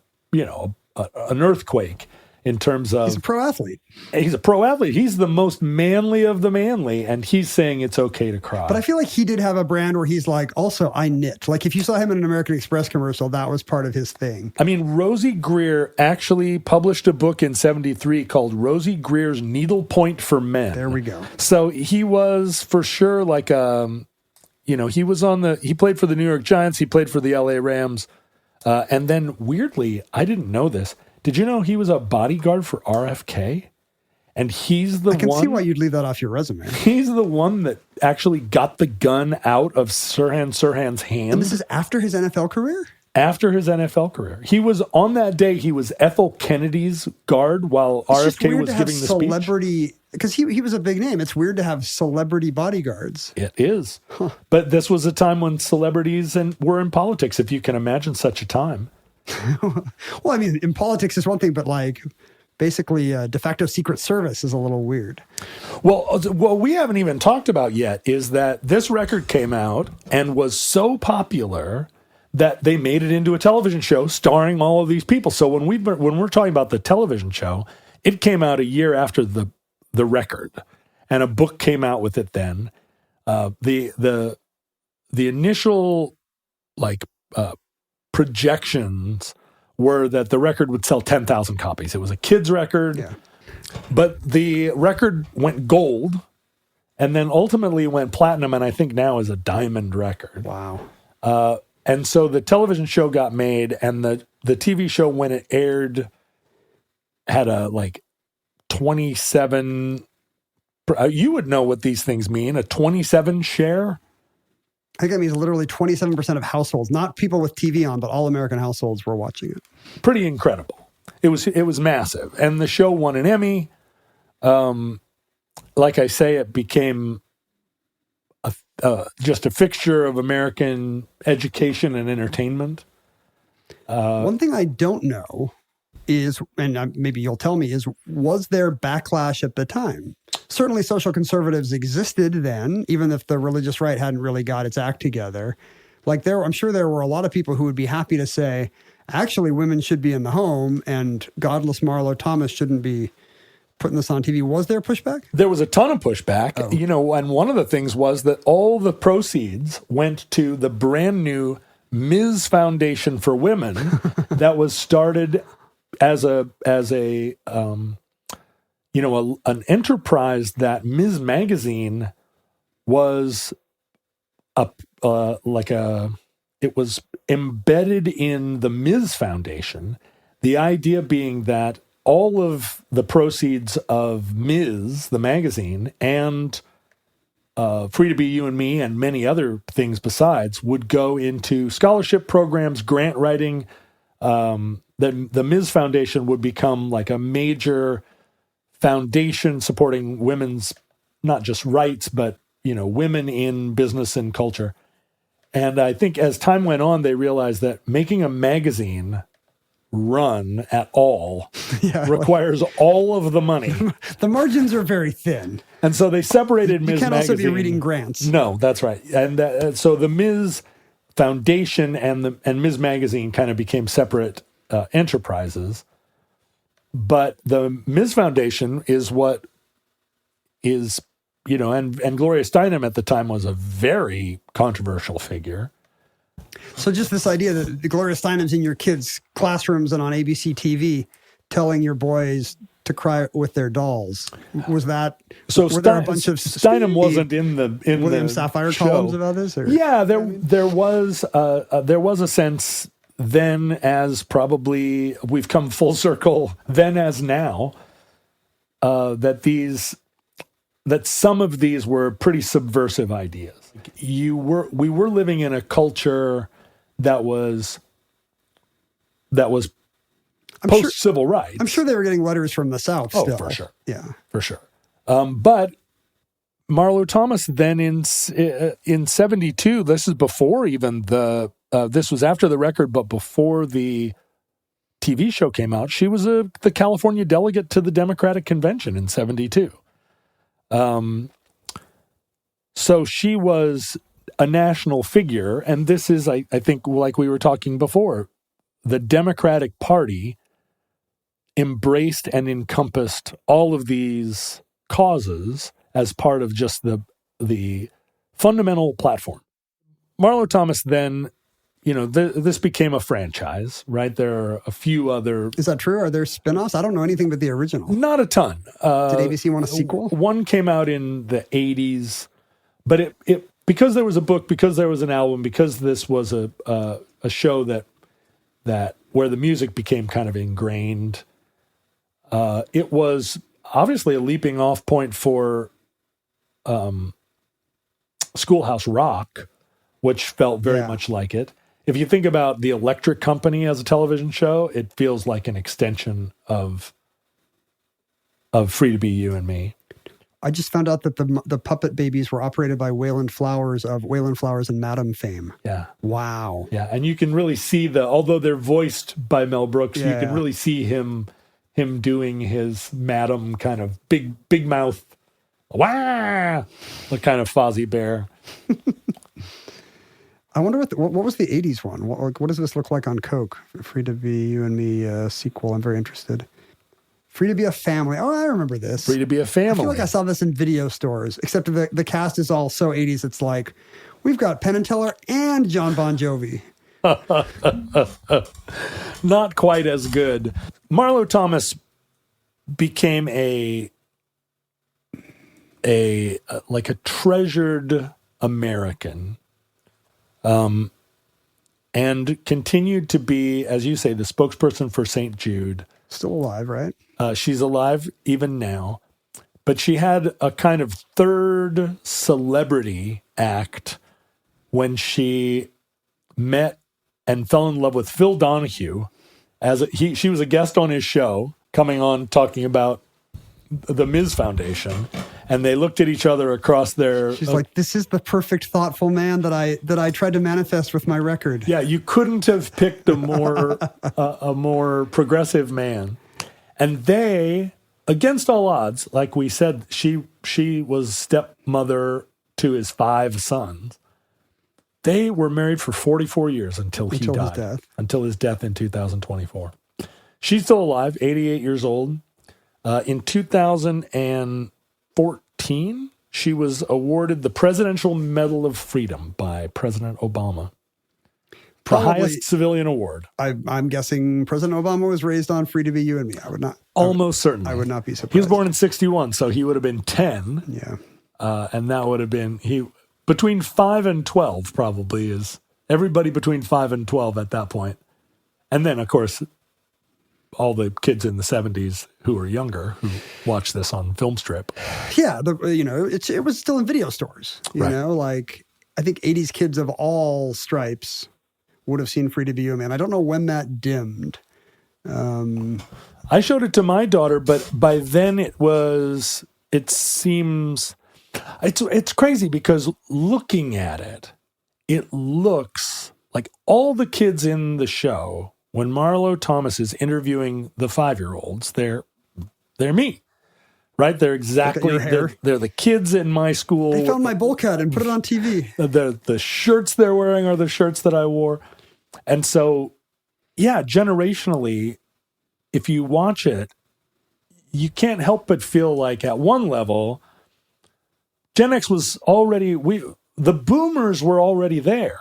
earthquake in terms of... He's a pro athlete. He's a pro athlete. He's the most manly of the manly, and he's saying it's okay to cry. But I feel like he did have a brand where he's like, also, I knit. Like, if you saw him in an American Express commercial, that was part of his thing. Rosey Grier actually published a book in 1973 called Rosey Grier's Needlepoint for Men. There we go. So he was for sure like, he played for the New York Giants. He played for the LA Rams. And then weirdly, I didn't know this. Did you know he was a bodyguard for RFK? And he's the one... I can see why you'd leave that off your resume. He's the one that actually got the gun out of Sirhan's hand. And this is after his NFL career? After his NFL career. He was, on that day, he was Ethel Kennedy's guard while RFK was giving the speech. Because he was a big name. It's weird to have celebrity bodyguards. It is. Huh. But this was a time when celebrities were in politics, if you can imagine such a time. Well, in politics is one thing, but basically de facto Secret Service is a little weird. Well, what we haven't even talked about yet is that this record came out and was so popular that they made it into a television show starring all of these people. So when we're talking about the television show, it came out a year after the record, and a book came out with it then. The initial projections were that the record would sell 10,000 copies. It was a kid's record, yeah. But the record went gold and then ultimately went platinum, and I think now is a diamond record. Wow. And so the television show got made, and the TV show, when it aired, had a 27... you would know what these things mean. A 27 share? I think that means literally 27% of households, not people with TV on, but all American households were watching it. Pretty incredible. It was massive. And the show won an Emmy. Like I say, it became just a fixture of American education and entertainment. One thing I don't know is, and maybe you'll tell me, was there backlash at the time? Certainly social conservatives existed then, even if the religious right hadn't really got its act together. Like I'm sure there were a lot of people who would be happy to say, actually, women should be in the home and godless Marlo Thomas shouldn't be putting this on TV. Was there pushback? There was a ton of pushback, and one of the things was that all the proceeds went to the brand new Ms. Foundation for Women that was started as an enterprise that Ms. Magazine was it was embedded in the Ms. Foundation. The idea being that all of the proceeds of Ms., the magazine, and Free to Be You and Me, and many other things besides, would go into scholarship programs, grant writing. The Ms. Foundation would become like a major foundation supporting women's, not just rights, but women in business and culture. And I think as time went on, they realized that making a magazine run at all requires all of the money. The margins are very thin. And so they separated Ms. You can't Magazine. also be reading grants. No, that's right. And so the Ms. Foundation and Ms. Magazine kind of became separate enterprises. But the Ms. Foundation is what is, and Gloria Steinem at the time was a very controversial figure. So just this idea that the Gloria Steinem's in your kids' classrooms and on ABC TV telling your boys to cry with their dolls. Was that, so were there a bunch of Steinem wasn't in the William Sapphire show. Columns about this? Or? Yeah, there was a sense then, as probably we've come full circle then as now, that some of these were pretty subversive ideas. We were living in a culture that was post-civil rights. I'm sure they were getting letters from the South still. Oh, for sure. Yeah. For sure. But Marlo Thomas then in 72, this is before even this was after the record, but before the TV show came out, she was the California delegate to the Democratic Convention in 72. So she was a national figure, and this is, I think, like we were talking before, the Democratic Party embraced and encompassed all of these causes as part of just the fundamental platform. Marlo Thomas then, this became a franchise, right? There are a few other... Is that true? Are there spin-offs? I don't know anything but the original. Not a ton. Did ABC want a sequel? One came out in the 80s, but it because there was a book, because there was an album, because this was a show that where the music became kind of ingrained, it was obviously a leaping off point for Schoolhouse Rock, which felt very much like it. If you think about The Electric Company as a television show, it feels like an extension of Free to Be You and Me. I just found out that the Puppet Babies were operated by Wayland Flowers of Wayland Flowers and Madam fame. Yeah. Wow. Yeah, and you can really see although they're voiced by Mel Brooks, you can really see him doing his Madam kind of big mouth, wah, the kind of Fozzie Bear. I wonder what was the 80s one? What does this look like on Coke? Free to Be You and Me sequel. I'm very interested. Free to Be a Family. Oh, I remember this. Free to Be a Family. I feel like I saw this in video stores, except the cast is all so 80s. It's like, we've got Penn and Teller and John Bon Jovi. Not quite as good. Marlo Thomas became a treasured American, and continued to be, as you say, the spokesperson for St. Jude. Still alive, right? She's alive even now, but she had a kind of third celebrity act when she met and fell in love with Phil Donahue. She was a guest on his show, coming on talking about the Ms. Foundation, And they looked at each other across their... She's like, this is the perfect, thoughtful man that I tried to manifest with my record. Yeah, you couldn't have picked a more progressive man. And they, against all odds, like we said, she was stepmother to his 5 sons. They were married for 44 years until he died. His death. Until his death in 2024. She's still alive, 88 years old. In 2014, she was awarded the Presidential Medal of Freedom by President Obama. Probably, the highest civilian award. I'm guessing President Obama was raised on Free to Be You and Me. I would not. Almost certainly. I would not be surprised. He was born in 61, so he would have been 10. Yeah. And that would have been... Between 5 and 12 probably is... Everybody between 5 and 12 at that point. And then, of course... all the kids in the 70s who were younger who watched this on film strip. Yeah, it was still in video stores. You know, like I think 80s kids of all stripes would have seen Free to Be You, Man. I don't know when that dimmed. I showed it to my daughter, but by then it seems, it's crazy because looking at it, it looks like all the kids in the show, when Marlo Thomas is interviewing the 5-year-olds, they're me, right? They're exactly, they're the kids in my school. They found my bowl cut and put it on TV. The shirts they're wearing are the shirts that I wore. And so, yeah, generationally, if you watch it, you can't help but feel like at one level, Gen X was already, the boomers were already there.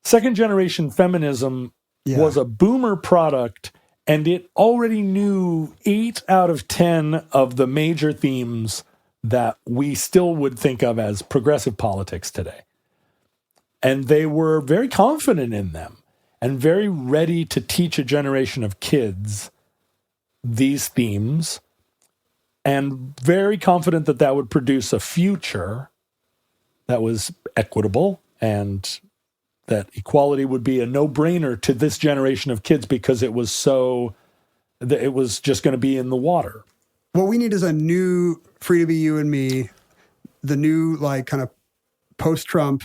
Second generation feminism was a boomer product, and it already knew 8 out of 10 of the major themes that we still would think of as progressive politics today. And they were very confident in them and very ready to teach a generation of kids these themes, and very confident that that would produce a future that was equitable and that equality would be a no-brainer to this generation of kids because it was just going to be in the water. What we need is a new Free to Be You and Me, the new like kind of post-Trump.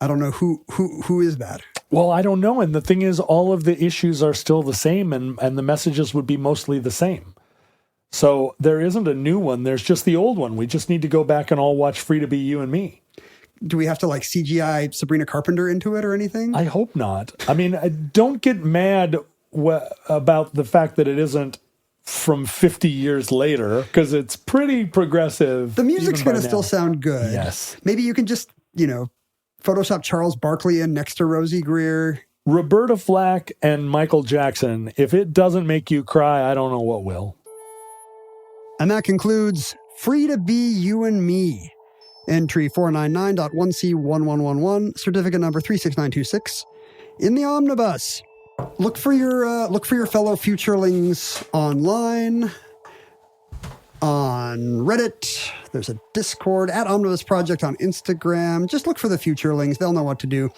I don't know who is that. Well, I don't know. And the thing is, all of the issues are still the same, and the messages would be mostly the same. So there isn't a new one. There's just the old one. We just need to go back and all watch Free to Be You and Me. Do we have to like CGI Sabrina Carpenter into it or anything? I hope not. I mean, don't get mad about the fact that it isn't from 50 years later, because it's pretty progressive. The music's going to still sound good. Yes. Maybe you can just, Photoshop Charles Barkley in next to Rosey Grier. Roberta Flack and Michael Jackson. If it doesn't make you cry, I don't know what will. And that concludes Free to Be You and Me. Entry 499.1C1111, certificate number 36926, in the omnibus. Look for your fellow futurelings online, on Reddit. There's a Discord at Omnibus Project on Instagram. Just look for the futurelings; they'll know what to do.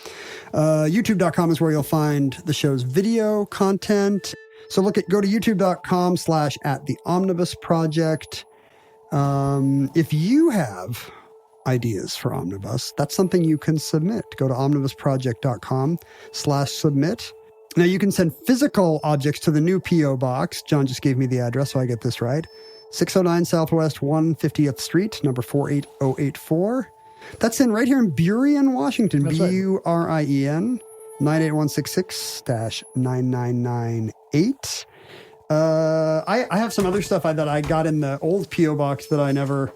YouTube.com is where you'll find the show's video content. So go to youtube.com/@theomnibusproject. If you have ideas for Omnibus, that's something you can submit. Go to omnibusproject.com/submit. Now you can send physical objects to the new P.O. Box. John just gave me the address, so I get this right. 609 Southwest 150th Street, number 48084. That's right here in Burien, Washington. That's Burien, 98166-9998. I have some other stuff that I got in the old P.O. Box that I never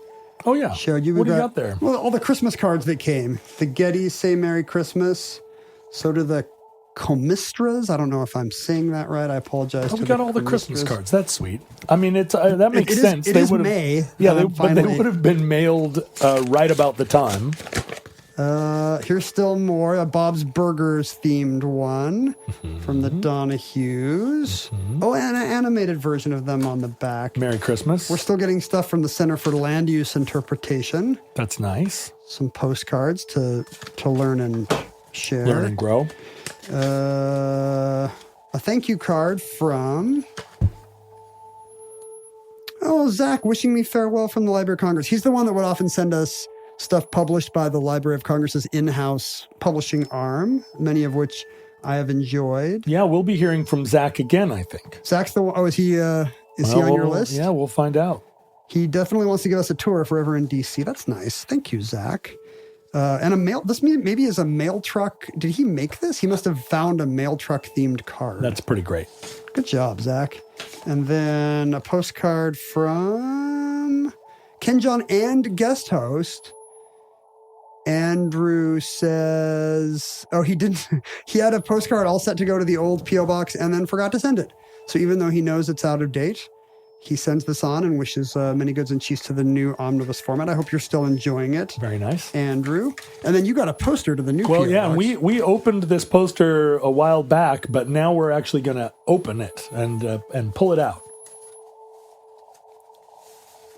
showed you. What do you got there? Well, all the Christmas cards that came. The Gettys say Merry Christmas. So do the Comistras. I don't know if I'm saying that right. I apologize. We got all the Christmas cards. That's sweet. I mean, that makes sense. It is May. Yeah, but they would have been mailed right about the time. Here's still more. A Bob's Burgers themed one from the Donahues. Oh, and an animated version of them on the back. Merry Christmas. We're still getting stuff from the Center for Land Use Interpretation. That's nice. Some postcards to learn and share. Learn and grow. A thank you card from... Oh, Zach, wishing me farewell from the Library of Congress. He's the one that would often send us stuff published by the Library of Congress's in-house publishing arm, many of which I have enjoyed. Yeah, we'll be hearing from Zach again, I think. Zach's the one. Oh, is he on your list? Yeah, we'll find out. He definitely wants to give us a tour if we're ever in D.C. That's nice. Thank you, Zach. And a mail. This maybe is a mail truck. Did he make this? He must have found a mail truck themed card. That's pretty great. Good job, Zach. And then a postcard from Ken John and guest host. Andrew says, oh, he didn't. He had a postcard all set to go to the old P.O. box and then forgot to send it. So even though he knows it's out of date, he sends this on and wishes many goods and cheese to the new omnibus format. I hope you're still enjoying it. Very nice. Andrew. And then you got a poster to the new Well, P.O. yeah, box. we opened this poster a while back, but now we're actually going to open it and pull it out.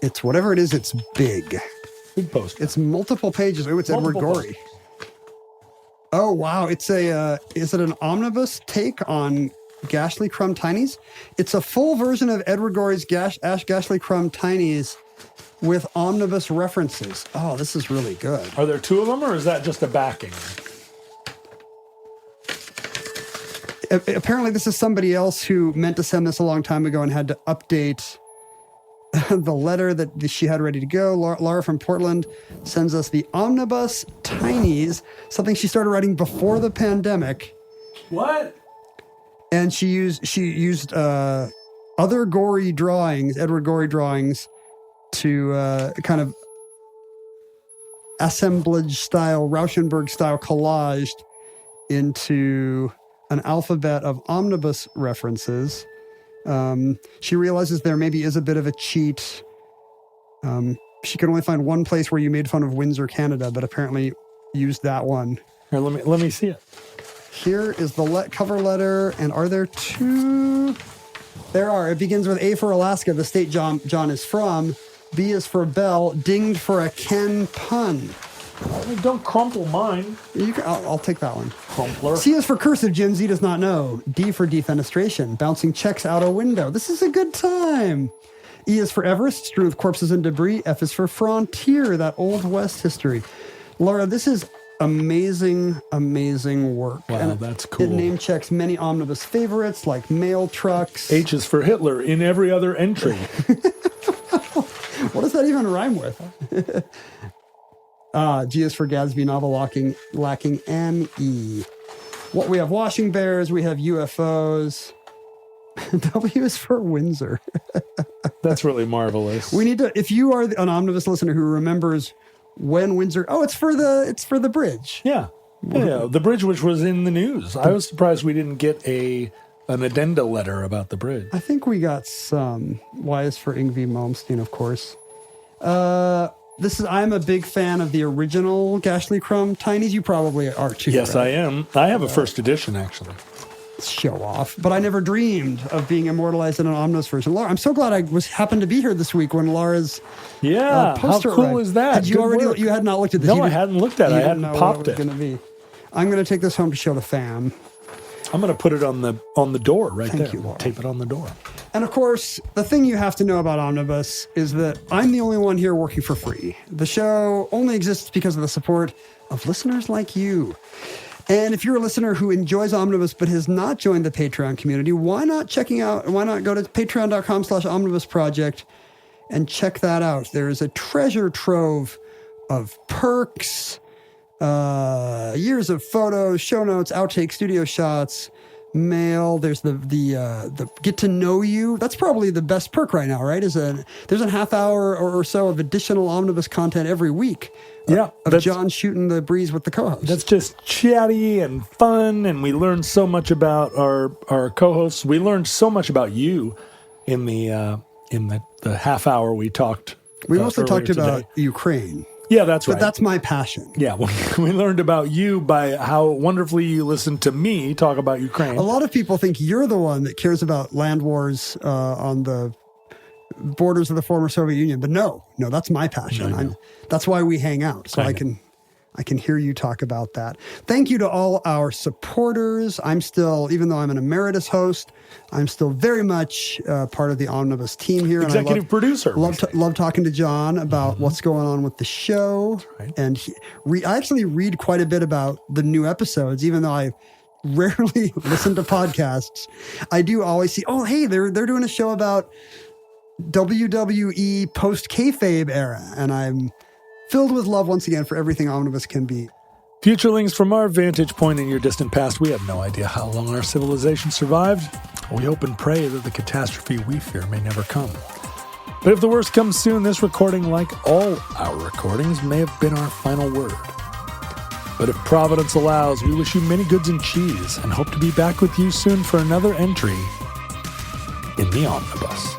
It's whatever it is, it's big. Big poster. It's multiple pages. Oh, it's Edward Multiple Gorey. Oh, wow. It's is it an omnibus take on Gashly Crumb Tinies? It's a full version of Edward Gorey's Gashly Crumb Tinies with omnibus references. Oh, this is really good. Are there two of them, or is that just a backing? Apparently, this is somebody else who meant to send this a long time ago and had to update the letter that she had ready to go. Laura from Portland sends us the Omnibus Tinies, something she started writing before the pandemic. What? And she used other Gorey drawings, Edward Gorey drawings, to kind of assemblage style, Rauschenberg style collaged into an alphabet of omnibus references. She realizes there maybe is a bit of a cheat. She could only find one place where you made fun of Windsor, Canada, but apparently used that one. Here, let me see it. Here is the cover letter, and are there two? There are. It begins with A for Alaska, the state John is from. B is for Bell, dinged for a Ken pun. Don't crumple mine. I'll take that one. Crumpler. C is for cursive, Jim Z does not know. D for defenestration, bouncing checks out a window. This is a good time. E is for Everest, strewn with corpses and debris. F is for frontier, that Old West history. Laura, this is amazing, amazing work. Wow, and that's cool. It name checks many omnibus favorites like mail trucks. H is for Hitler in every other entry. What does that even rhyme with? G is for Gadsby novel lacking M-E. What we have washing bears, we have UFOs. W is for Windsor. That's really marvelous. We need to, if you are an omnibus listener who remembers when Windsor, it's for the bridge. Yeah. Yeah, the bridge, which was in the news. I was surprised we didn't get an addenda letter about the bridge. I think we got some. Y is for Yngwie Malmsteen, of course. I'm a big fan of the original Gashly Crumb Tinies. You probably are too. Yes, right? I am. I have a first edition, actually. Show off. But I never dreamed of being immortalized in an omnibus version. Laura, I'm so glad I happened to be here this week when Laura's how poster cool arrived. is that? Had you Good already? work. You had not looked at this. No, I hadn't looked at it. I hadn't popped it. Going to be. I'm going to take this home to show the fam. I'm going to put it on the door right there. Thank you, Laura. Tape it on the door. And of course, the thing you have to know about Omnibus is that I'm the only one here working for free. The show only exists because of the support of listeners like you. And if you're a listener who enjoys Omnibus but has not joined the Patreon community, why not go to patreon.com/omnibusproject and check that out. There is a treasure trove of perks, years of photos, show notes, outtakes, studio shots, mail. There's the get to know you. That's probably the best perk right now, right? There's a half hour or so of additional Omnibus content every week. Of John shooting the breeze with the co-host. That's just chatty and fun, and we learned so much about our co-hosts. We learned so much about you in the half hour we talked. We mostly talked about today. Ukraine. Yeah, that's right. But that's my passion. Yeah, we learned about you by how wonderfully you listened to me talk about Ukraine. A lot of people think you're the one that cares about land wars on the borders of the former Soviet Union, but no, that's my passion. That's why we hang out, so I can I can hear you talk about that. Thank you to all our supporters. I'm still, even though I'm an emeritus host, I'm still very much part of the Omnibus team here. Executive producer. Love talking to John about what's going on with the show. Right. And I actually read quite a bit about the new episodes, even though I rarely listen to podcasts. I do always see, oh, hey, they're doing a show about WWE post kayfabe era, and I'm filled with love once again for everything Omnibus can be. Futurelings, from our vantage point in your distant past, we have no idea how long our civilization survived. We hope and pray that the catastrophe we fear may never come. But if the worst comes soon, this recording, like all our recordings, may have been our final word. But if Providence allows, we wish you many goods and cheese and hope to be back with you soon for another entry in the Omnibus.